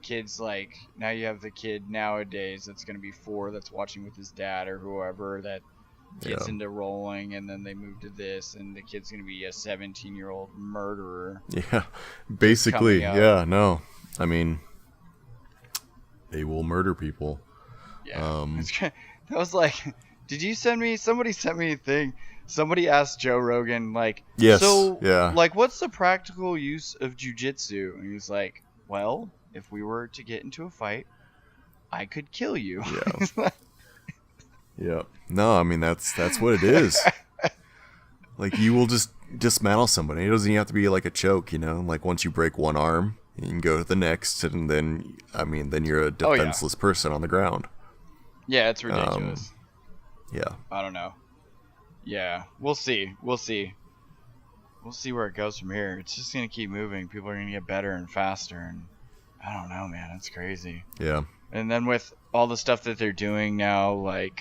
kids like, now you have the kid nowadays that's going to be 4 that's watching with his dad or whoever that gets into rolling, and then they move to this, and the kid's going to be a 17-year-old murderer. Yeah, basically. Yeah, no. I mean, they will murder people. Yeah. That was like Did you send me? Somebody sent me a thing. Somebody asked Joe Rogan, like, Yes, so, yeah. like, what's the practical use of jujitsu? And he was like, well, if we were to get into a fight, I could kill you. Yeah. Yeah. No, I mean that's what it is. Like you will just dismantle somebody. It doesn't even have to be like a choke, you know. Like once you break one arm, you can go to the next, and then then you're a Oh, yeah. defenseless person on the ground. Yeah, it's ridiculous. Yeah. I don't know. Yeah, we'll see. We'll see. We'll see where it goes from here. It's just gonna keep moving. People are gonna get better and faster, and I don't know, man. It's crazy. Yeah. And then with all the stuff that they're doing now, like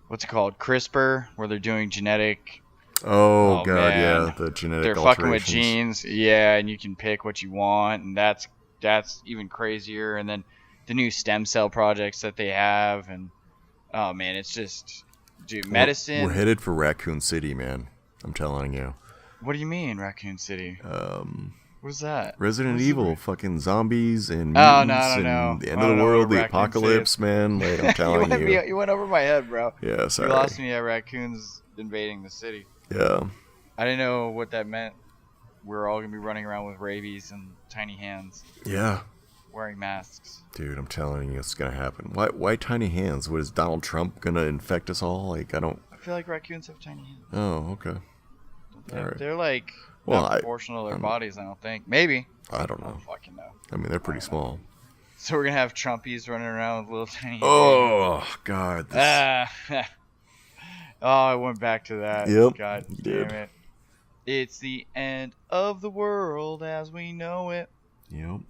what's it called, CRISPR, where they're doing genetic. Oh god, man. yeah, the genetic They're alterations. fucking with genes, yeah, and you can pick what you want, and that's even crazier. And then the new stem cell projects that they have, and oh man, it's just, dude, medicine. We're headed for Raccoon City, man. I'm telling you. What do you mean, Raccoon City? What's that? Resident What's Evil, fucking zombies and Oh, mutants no, I don't and know. the I end don't of the know world, what the Raccoon apocalypse, man. Like I'm telling you. You went over my head, bro. Yeah, sorry. You lost me at raccoons invading the city. Yeah. I didn't know what that meant. We're all gonna be running around with rabies and tiny hands, Yeah. wearing masks. Dude, I'm telling you, it's gonna happen. Why tiny hands? What is Donald Trump gonna infect us all? Like I don't. I feel like raccoons have tiny hands. Oh, okay. They're, Alright. they're like Well, not I proportional to their I'm- bodies. I don't think. Maybe. I don't I know. don't fucking know. I mean, they're pretty small. So we're gonna have Trumpies running around with little tiny. Oh God. This... Ah. Oh, I went back to that. Yep, God you damn did. it. It's the end of the world as we know it. Yep.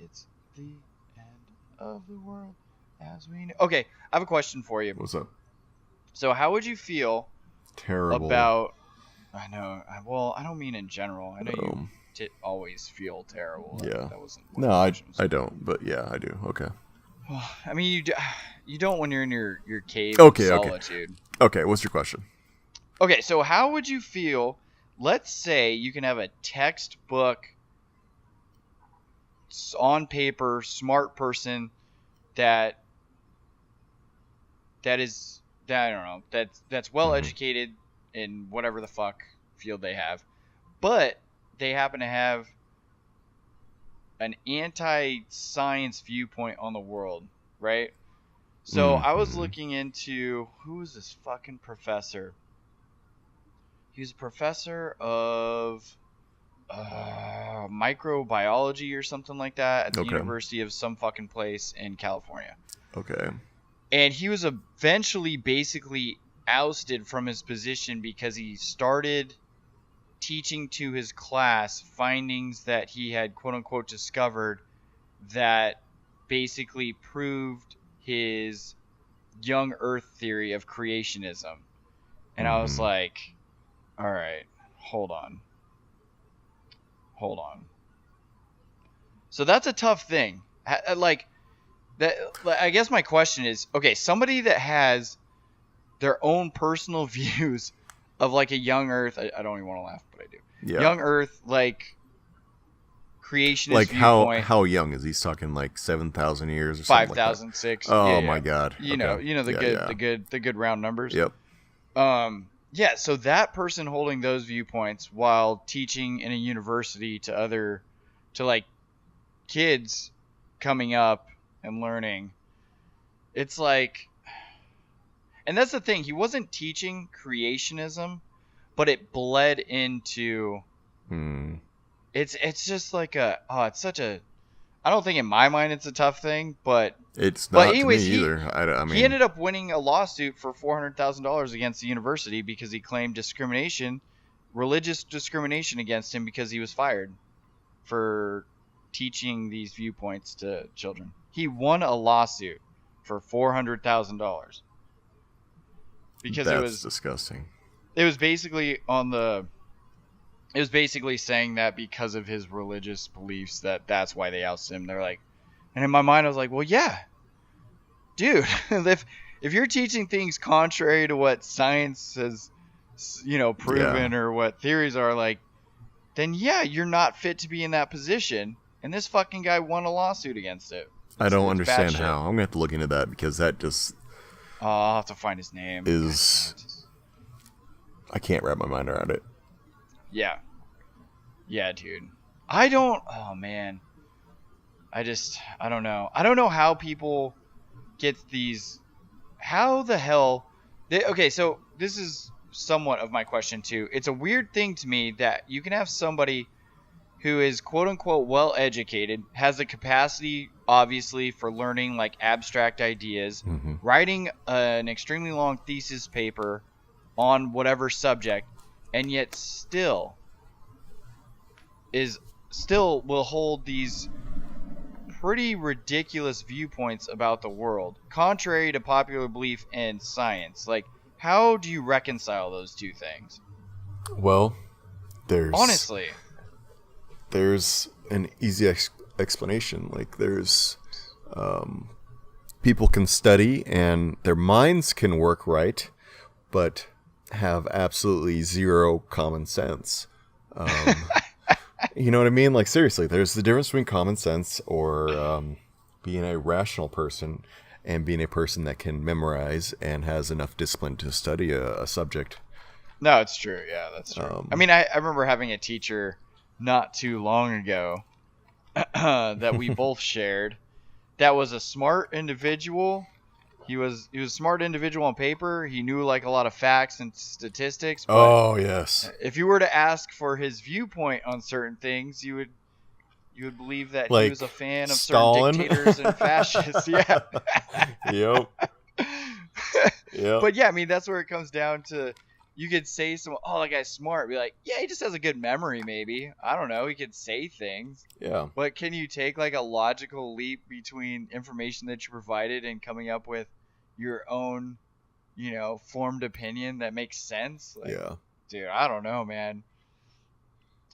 It's the end of the world as we know. Okay, I have a question for you. What's up? So, how would you feel Terrible. about? I know. Well, I don't mean in general. I know you Um, always feel terrible. Yeah. That wasn't. what No, the I question was. don't. But yeah, I do. Okay. I mean, you don't when you're in your cave Okay, of okay. solitude. Okay. What's your question? Okay, so how would you feel? Let's say you can have a textbook on paper smart person that is that I don't know that's well Mhm. educated in whatever the fuck field they have, but they happen to have an anti-science viewpoint on the world, right? So I was Mhm. looking into who is this fucking professor. He was a professor of microbiology or something like that at the Okay. University of some fucking place in California. Okay. And he was eventually basically ousted from his position because he started teaching to his class findings that he had quote unquote discovered that basically proved his young earth theory of creationism. And I was Mhm. like, all right, hold on. So that's a tough thing. Like that. I guess my question is, okay, somebody that has their own personal views of like a young Earth. I don't even want to laugh, but I do. Yeah. Young Earth, like creationist like viewpoint. how young is he? He's talking like 7,000 years or something like that. 5,006. Oh yeah, my yeah. God. You Okay. know the Yeah, good, yeah. the good round numbers. Yep. Yeah, so that person holding those viewpoints while teaching in a university to like kids coming up and learning, it's like, and that's the thing, he wasn't teaching creationism, but it bled into, Hmm. it's just like it's such a, I don't think in my mind it's a tough thing, but It's But not anyways, to me either. I mean, he ended up winning a lawsuit for $400,000 against the university because he claimed religious discrimination against him because he was fired for teaching these viewpoints to children. He won a lawsuit for $400,000 because that's disgusting. it was basically saying that because of his religious beliefs that's why they ousted him. They're like, and in my mind I was like, well, yeah, dude, if you're teaching things contrary to what science has, proven or what theories are, like, then yeah, you're not fit to be in that position. And this fucking guy won a lawsuit against it. I don't It's bad understand shit. how. I'm gonna have to look into that because that just Oh, I'll have to find his name. I can't wrap my mind around it. Yeah. Yeah, dude. Oh, man. I don't know. I don't know how people get these. How the hell. Okay, so this is somewhat of my question, too. It's a weird thing to me that you can have somebody who is quote unquote well educated, has the capacity, obviously, for learning like abstract ideas, writing an extremely long thesis paper on whatever subject, and yet still will hold these pretty ridiculous viewpoints about the world, contrary to popular belief in science. Like, how do you reconcile those two things? Well, honestly, there's an easy explanation. Like, there's people can study and their minds can work right, but have absolutely zero common sense. You know what I mean? Like, seriously, there's the difference between common sense or being a rational person and being a person that can memorize and has enough discipline to study a subject. No, it's true. Yeah, that's true. I mean, I remember having a teacher not too long ago that we both shared that was a smart individual. He was a smart individual on paper. He knew like a lot of facts and statistics. But oh, yes. If you were to ask for his viewpoint on certain things, you would believe that like he was a fan of Stalin? certain dictators and fascists. Yeah. Yep. Yep. But yeah, I mean, that's where it comes down to. You could say oh, that guy's smart. Be like, yeah, he just has a good memory, maybe. I don't know. He could say things. Yeah. But can you take like a logical leap between information that you provided and coming up with your own, formed opinion that makes sense? Like, yeah. Dude, I don't know, man.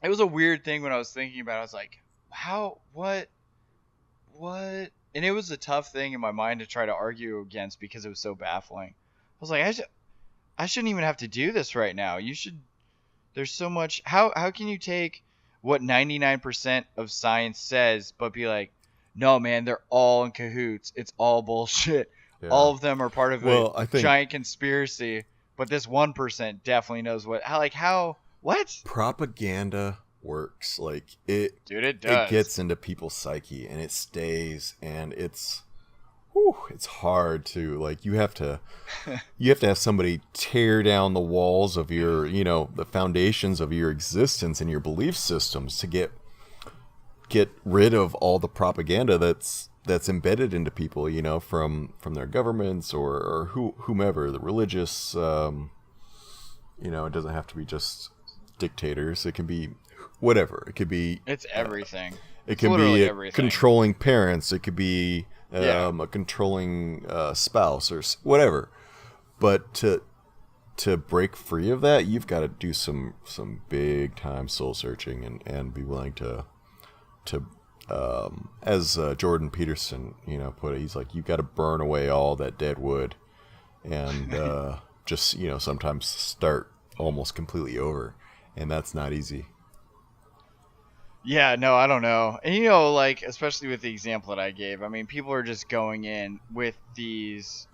It was a weird thing when I was thinking about it. I was like, what? And it was a tough thing in my mind to try to argue against because it was so baffling. I was like, I shouldn't even have to do this right now. There's so much. How can you take what 99% of science says, but be like, no, man, they're all in cahoots. It's all bullshit. Yeah. All of them are part of I think giant conspiracy. But this 1% definitely knows what. What? Propaganda works. Like it. Dude, it does. It gets into people's psyche and it stays, and it's hard to, like, you have to have somebody tear down the walls of your, the foundations of your existence and your belief systems to get rid of all the propaganda that's embedded into people, from their governments or whomever, the religious, it doesn't have to be just dictators. It can be whatever. It could be, it's everything. It can be controlling parents. It could be a controlling spouse or whatever. But to break free of that, you've got to do some big time soul searching and be willing to as Jordan Peterson put it, he's like, you've got to burn away all that dead wood and just sometimes start almost completely over, and that's not easy. Yeah, no, I don't know. And like, especially with the example that I gave, I mean, people are just going in with these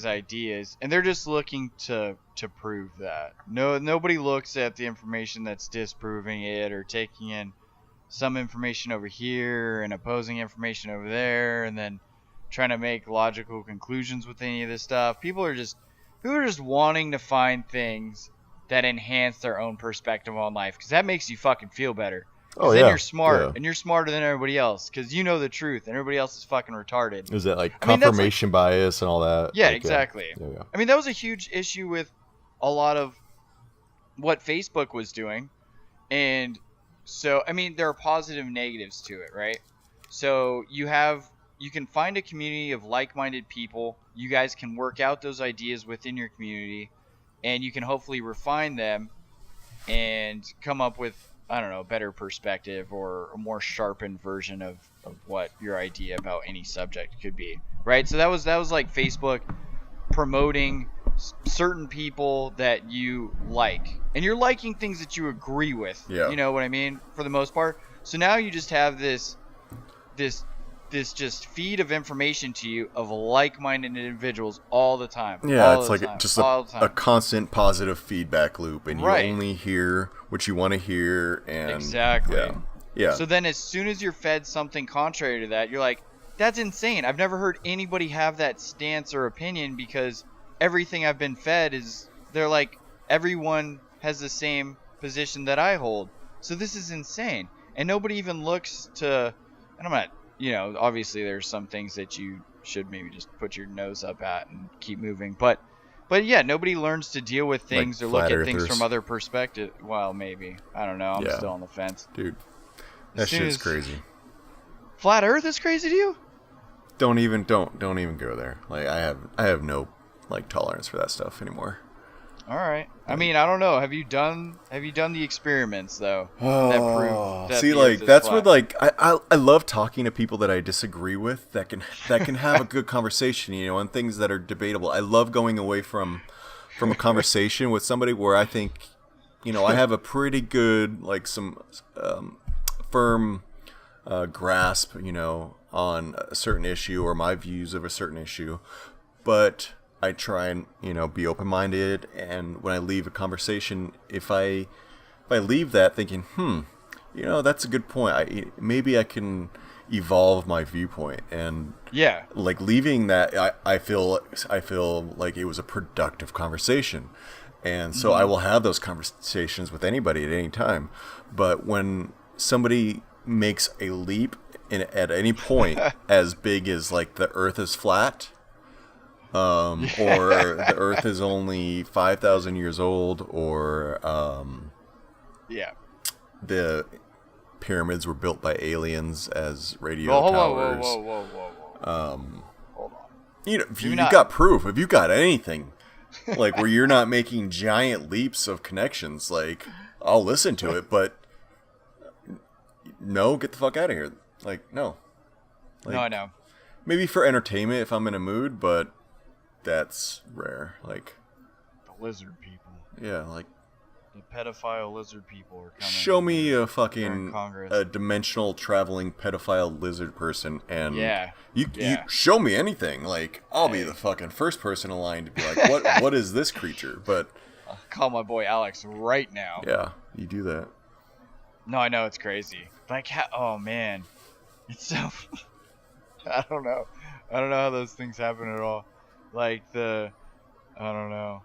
ideas, and they're just looking to prove that. Nobody looks at the information that's disproving it or taking in some information over here and opposing information over there, and then trying to make logical conclusions with any of this stuff. People are just wanting to find things that enhance their own perspective on life, because that makes you fucking feel better. Oh, then yeah. You're smart, yeah. and you're smarter than everybody else, because you know the truth, and everybody else is fucking retarded. Is that like confirmation bias and all that? Yeah, like, exactly. Yeah. I mean, that was a huge issue with a lot of what Facebook was doing, and so, I mean, there are positive and negatives to it, right? So you can find a community of like-minded people. You guys can work out those ideas within your community, and you can hopefully refine them and come up with, I don't know, a better perspective or a more sharpened version of what your idea about any subject could be, right? So that was like Facebook promoting certain people that you like, and you're liking things that you agree with. Yeah. You know what I mean? For the most part. So now you just have this this just feed of information to you of like-minded individuals all the time. Yeah, all it's the like time, just all the a time. constant positive feedback loop, and Right. you only hear what you want to hear, and Exactly. yeah. So then as soon as you're fed something contrary to that, you're like, that's insane. I've never heard anybody have that stance or opinion, because everything I've been fed is, they're like, everyone has the same position that I hold. So this is insane. And nobody even looks to, and I'm not, obviously there's some things that you should maybe just put your nose up at and keep moving. But yeah, nobody learns to deal with things or look flat at things earthers. from other perspective. Well, maybe. I don't know. I'm Yeah. still on the fence. Dude, As that soon shit's as- crazy. Flat Earth is crazy to you? Don't even go there. Like I have no tolerance for that stuff anymore. All right. I mean, I don't know. Have you done the experiments though? That prove that See, the Earth like is that's flat? what I love talking to people that I disagree with that can have a good conversation, on things that are debatable. I love going away from a conversation with somebody where I think, I have a pretty good some firm grasp, on a certain issue or my views of a certain issue, but I try and be open-minded, and when I leave a conversation, if I leave that thinking, that's a good point, maybe I can evolve my viewpoint, and Yeah. leaving that, I feel like it was a productive conversation, and so I will have those conversations with anybody at any time. But when somebody makes a leap at any point as big as the Earth is flat, or the Earth is only 5,000 years old, or Yeah. the pyramids were built by aliens as radio Whoa, towers. whoa. Hold on. If You're you not- got proof, if you got anything, where you're not making giant leaps of connections, I'll listen to it, but no, get the fuck out of here. No. No, I know. Maybe for entertainment if I'm in a mood, but that's rare. The lizard people. Yeah, The pedophile lizard people are coming. show me a They're in fucking Congress. a dimensional traveling pedophile lizard person, and Yeah. you show me anything. I'll be the fucking first person in line to be like, what is this creature? But I'll call my boy Alex right now. yeah, you do that. No, I know, it's crazy. Oh man, it's so. I don't know how those things happen at all. I don't know.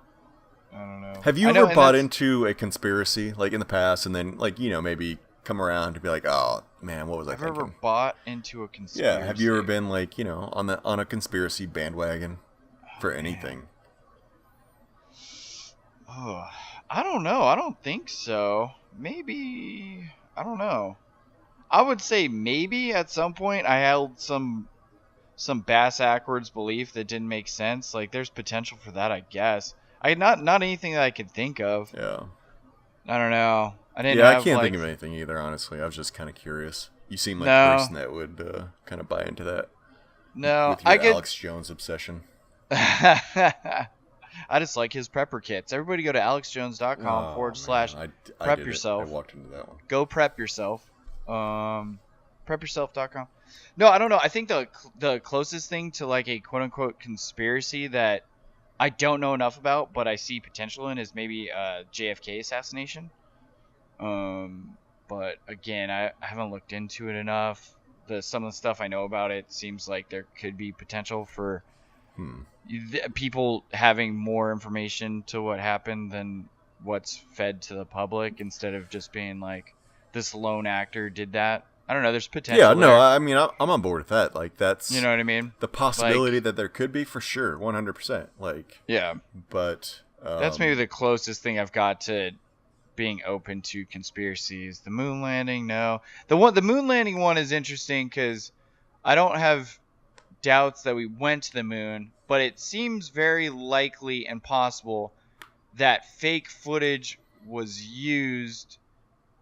Have you I know, ever and bought that's- into a conspiracy in the past, and then maybe come around to be like, oh man, what was I I've thinking? ever bought into a conspiracy. Yeah, have you ever been on a conspiracy bandwagon for anything? Oh, I don't know. I don't think so. Maybe. I don't know. I would say maybe at some point I held some bass-ackwards belief that didn't make sense. There's potential for that, I guess. Not anything that I could think of. Yeah. I don't know. I didn't. Yeah, I have, can't think of anything either, honestly. I was just kind of curious. You seem like No. a person that would kind of buy into that. No, With your I get. Alex Jones obsession. I just like his prepper kits. Everybody go to alexjones.com Oh, /. man, I prep did it. yourself. I walked into that one. Go prep yourself. Prepyourself.com. No, I don't know. I think the closest thing to a quote unquote conspiracy that I don't know enough about, but I see potential in, is maybe JFK assassination. But again, I haven't looked into it enough. Some of the stuff I know about it seems like there could be potential for people having more information to what happened than what's fed to the public, instead of just being this lone actor did that. I don't know. There's potential. Yeah, no, there. I mean, I'm on board with that. That's You know what I mean? the possibility that there could be, for sure, 100%. Yeah. But That's maybe the closest thing I've got to being open to conspiracies. The moon landing, no. The moon landing one is interesting because I don't have doubts that we went to the moon, but it seems very likely and possible that fake footage was used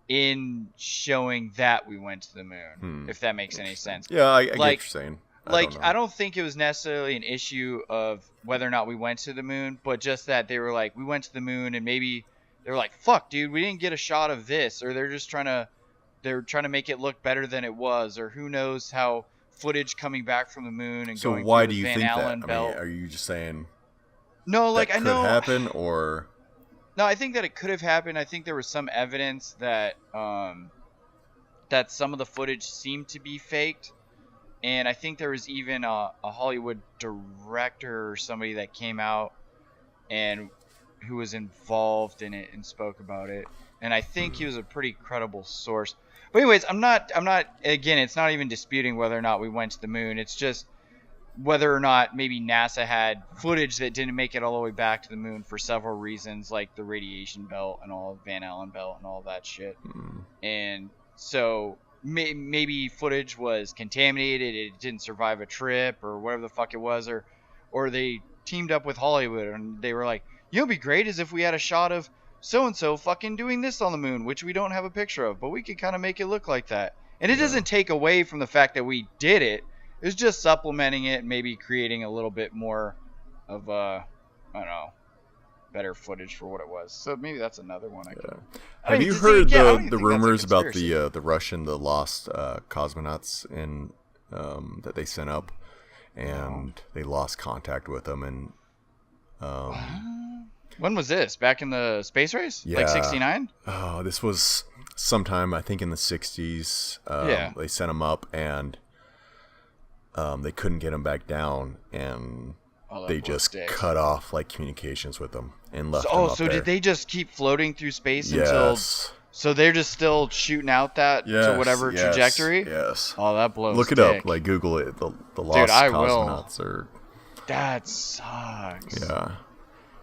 in showing that we went to the moon, if that makes any sense. Yeah, I get what you're saying. I don't think it was necessarily an issue of whether or not we went to the moon, but just that they were like, we went to the moon, and maybe they were like, fuck, dude, we didn't get a shot of this, or they're trying to make it look better than it was, or who knows how footage coming back from the moon and So going why through do the you Van think Allen that? I belt. mean, are you just saying No, like that I could know. happen, or No, I think that it could have happened. I think there was some evidence that that some of the footage seemed to be faked, and I think there was even a Hollywood director or somebody that came out and who was involved in it and spoke about it. And I think he was a pretty credible source. But anyways, I'm not. Again, it's not even disputing whether or not we went to the moon. It's just whether or not maybe NASA had footage that didn't make it all the way back to the moon for several reasons, like the radiation belt and all Van Allen belt and all that shit. And so maybe footage was contaminated, it didn't survive a trip or whatever the fuck it was, or they teamed up with Hollywood and they were like, you know, what'd be great is if we had a shot of so and so fucking doing this on the moon, which we don't have a picture of, but we could kind of make it look like that. And it doesn't take away from the fact that we did it. It's just supplementing it, maybe creating a little bit more of I don't know, better footage for what it was. So maybe that's another one I could. have you heard the rumors about the Russian, the lost cosmonauts in that they sent up, and they lost contact with them, and when was this? Back in the space race? Yeah. Like 69? Oh, this was sometime, I think, in the 60s. Yeah. They sent them up, and they couldn't get them back down, and they just cut off like communications with them and left them up so there. did they just keep floating through space Yes. until? So they're just still shooting out that to whatever trajectory? Yes. Oh, that blows. Look it up. Like, Google it. The lost I cosmonauts are. That sucks. Yeah.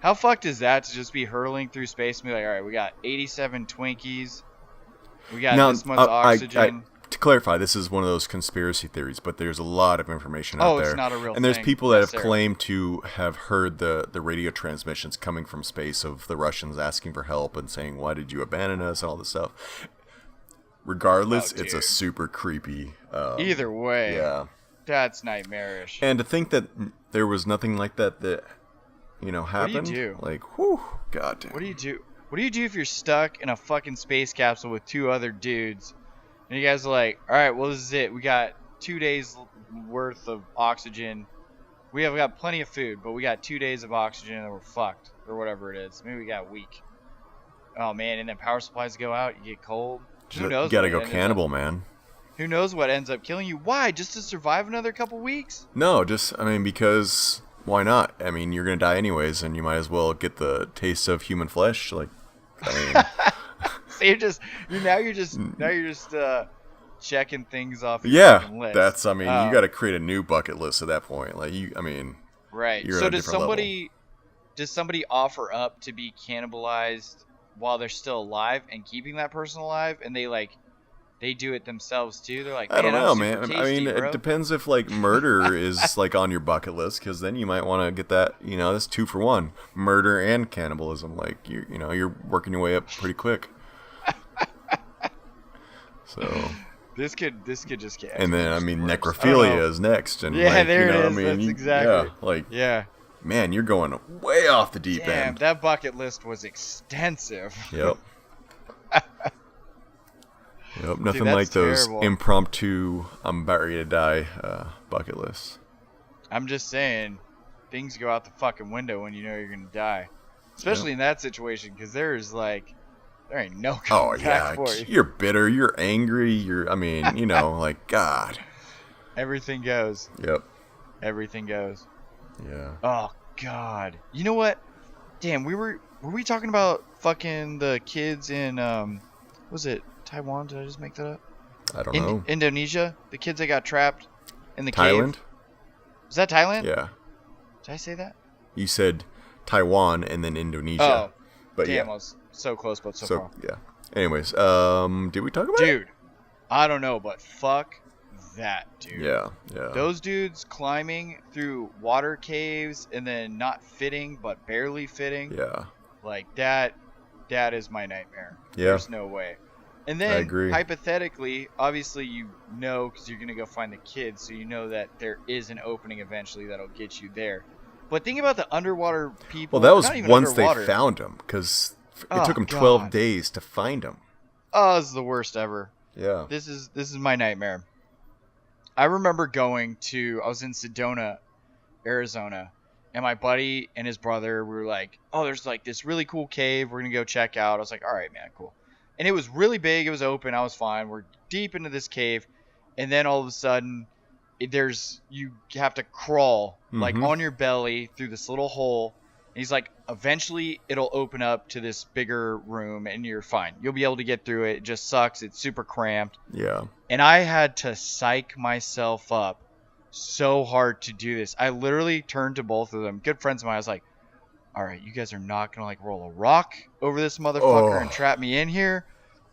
How fucked is that to just be hurling through space and be like, all right, we got 87 Twinkies. We got this much oxygen. To clarify, this is one of those conspiracy theories, but there's a lot of information out there. It's not a real and there's thing, people that have necessarily. claimed to have heard the radio transmissions coming from space of the Russians asking for help and saying, why did you abandon us, and all this stuff. Regardless, it's a super creepy... Either way, yeah. That's nightmarish. And to think that there was nothing like that, happened. What do you do? Like, whew, goddamn. What do you do? What do you do if you're stuck in a fucking space capsule with two other dudes? And you guys are like, all right, well, this is it. We got 2 days worth of oxygen. We have got plenty of food, but we got 2 days of oxygen and we're fucked. Or whatever it is. Maybe we got a week. Oh, man. And then power supplies go out. You get cold. Who knows? You gotta go cannibal, man. Who knows what ends up killing you? Why? Just to survive another couple weeks? No, because why not? I mean, you're gonna die anyways, and you might as well get the taste of human flesh. Like, I mean... So you're just checking things off your Yeah, fucking list. that's. I mean, you got to create a new bucket list at that point. Like, right. You're So at a different level. does somebody offer up to be cannibalized while they're still alive and keeping that person alive, and they do it themselves too? They're like, I don't I'm know, super man. tasty, bro. It depends if like murder is like on your bucket list, because then you might want to get that. That's 2 for 1: murder and cannibalism. Like, you're working your way up pretty quick. So This could just get. and then exponentially worse. necrophilia is next, and Yeah, like, there it is. I mean, That's exactly. Yeah, man, you're going way off the deep Damn, end. that bucket list was extensive. Yep. Yep. Nothing that's like those terrible. impromptu "I'm about ready to die" bucket lists. I'm just saying, things go out the fucking window when you know you're gonna die, especially in that situation, because there ain't no coming back for you. You're bitter. You're angry. Like, God. Everything goes. Yep. Everything goes. Yeah. Oh God. You know what? Damn, were we talking about fucking the kids in was it Taiwan? Did I just make that up? I don't know. Indonesia? The kids that got trapped in the Thailand? cave? Was that Thailand? Yeah. Did I say that? You said Taiwan and then Indonesia. Oh. But Damn, yeah. I was so close but so far. Yeah. Anyways, did we talk about it? Dude, I don't know, but fuck that, dude. Yeah. Those dudes climbing through water caves and then not fitting but barely fitting. Yeah. Like that is my nightmare. Yeah. There's no way. And then agree. hypothetically, obviously because you're going to go find the kids, so you know that there is an opening eventually that'll get you there. But think about the underwater people. Well, that was not even once underwater. they found them, because it Oh, took them 12 God. days to find them. Oh, this is the worst ever. Yeah. This is my nightmare. I remember I was in Sedona, Arizona, and my buddy and his brother were like, oh, there's like this really cool cave we're going to go check out. I was like, all right, man, cool. And it was really big. It was open. I was fine. We're deep into this cave. And then all of a sudden, you have to crawl like on your belly through this little hole. And he's like, eventually it'll open up to this bigger room and you're fine. You'll be able to get through it. It just sucks. It's super cramped. Yeah. And I had to psych myself up so hard to do this. I literally turned to both of them, good friends of mine. I was like, all right, you guys are not going to like roll a rock over this motherfucker and trap me in here.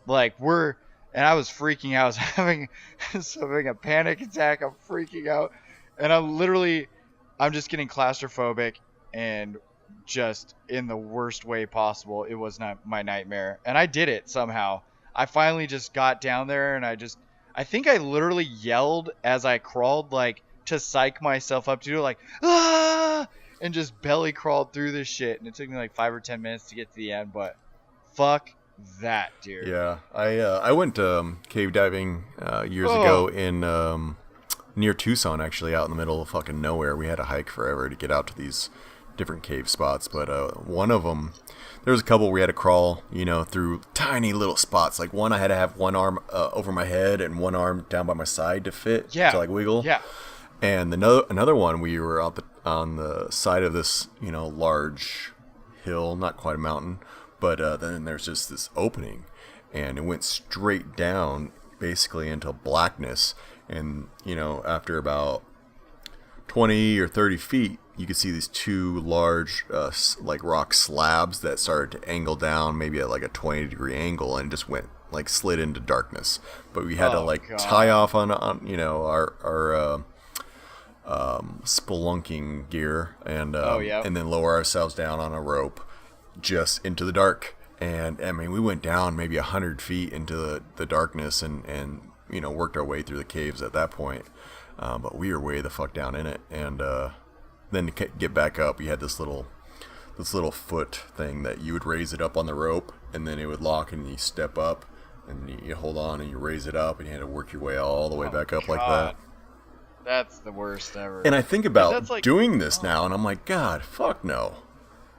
Like and I was freaking out. I was having a panic attack. I'm freaking out. And I'm just getting claustrophobic and just in the worst way possible. It was not my nightmare. And I did it somehow. I finally just got down there and I think I literally yelled as I crawled, like to psych myself up to do it, like, ah, and just belly crawled through this shit. And it took me like 5 or 10 minutes to get to the end, but fuck that, dude. Yeah, I went cave diving years ago in near Tucson, actually, out in the middle of fucking nowhere. We had to hike forever to get out to these different cave spots, but one of them, there was a couple we had to crawl, through tiny little spots. Like one, I had to have one arm over my head and one arm down by my side to fit, to like wiggle. Yeah. And another one, we were on the side of this, large hill, not quite a mountain. But then there's just this opening, and it went straight down, basically into blackness. And, after about 20 or 30 feet, you could see these two large, like rock slabs that started to angle down, maybe at like a 20-degree angle, and just slid into darkness. But we had to tie off on our spelunking gear, and and then lower ourselves down on a rope just into the dark. And I mean, we went down maybe 100 feet into the darkness and worked our way through the caves at that point. But we were way the fuck down in it. And then to get back up, you had this little foot thing that you would raise it up on the rope, and then it would lock, and you step up and you hold on and you raise it up, and you had to work your way all the way back up like that. That's the worst ever. And I think about doing this now, and I'm like, God, fuck no.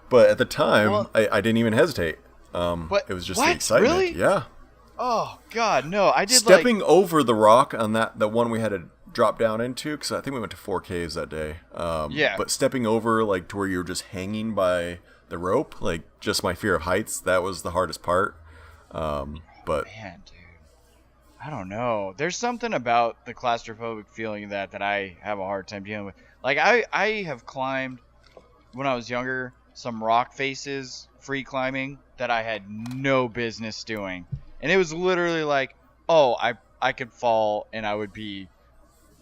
But at the time, I didn't even hesitate. But it was just the excitement. Really? Yeah. Oh God, no! I did stepping over the rock on the one we had to drop down into, because I think we went to 4 caves that day. But stepping over to where you were just hanging by the rope, just my fear of heights, that was the hardest part. But man, dude, I don't know. There's something about the claustrophobic feeling that I have a hard time dealing with. I have climbed when I was younger some rock faces free climbing that I had no business doing, and it was literally like, oh, I could fall and I would be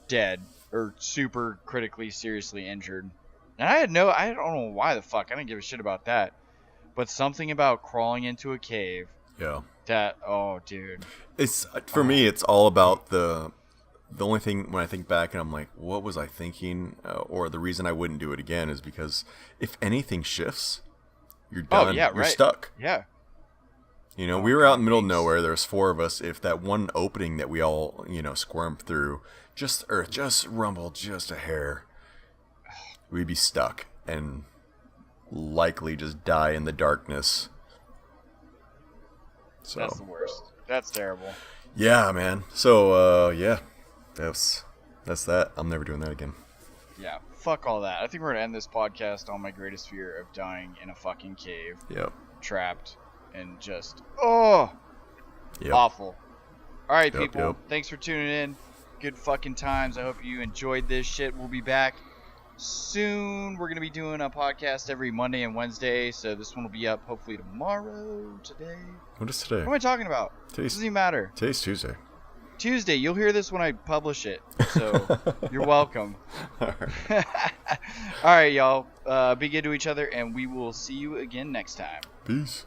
dead or super critically seriously injured. And I don't know why the fuck, I didn't give a shit about that, but something about crawling into a cave, oh dude, it's for me, it's all about the only thing when I think back and I'm like, what was I thinking? Or the reason I wouldn't do it again is because if anything shifts, you're done. You're stuck. Yeah. We were out in the middle of nowhere. There's 4 of us. If that one opening that we all, squirmed through, earth just rumbled just a hair, we'd be stuck and likely just die in the darkness. So that's the worst. That's terrible. Yeah, man. So, that's that. I'm never doing that again. Yeah, fuck all that. I think we're gonna end this podcast on my greatest fear of dying in a fucking cave. Yep. Trapped and just yep. Awful. All right, people. Thanks for tuning in. Good fucking times. I hope you enjoyed this shit. We'll be back soon. We're gonna be doing a podcast every Monday and Wednesday, so this one will be up hopefully tomorrow. Today. What is today? What am I talking about? Doesn't even matter. Today's Tuesday. Tuesday. You'll hear this when I publish it, so you're welcome. All right. All right, y'all. Be good to each other, and we will see you again next time. Peace.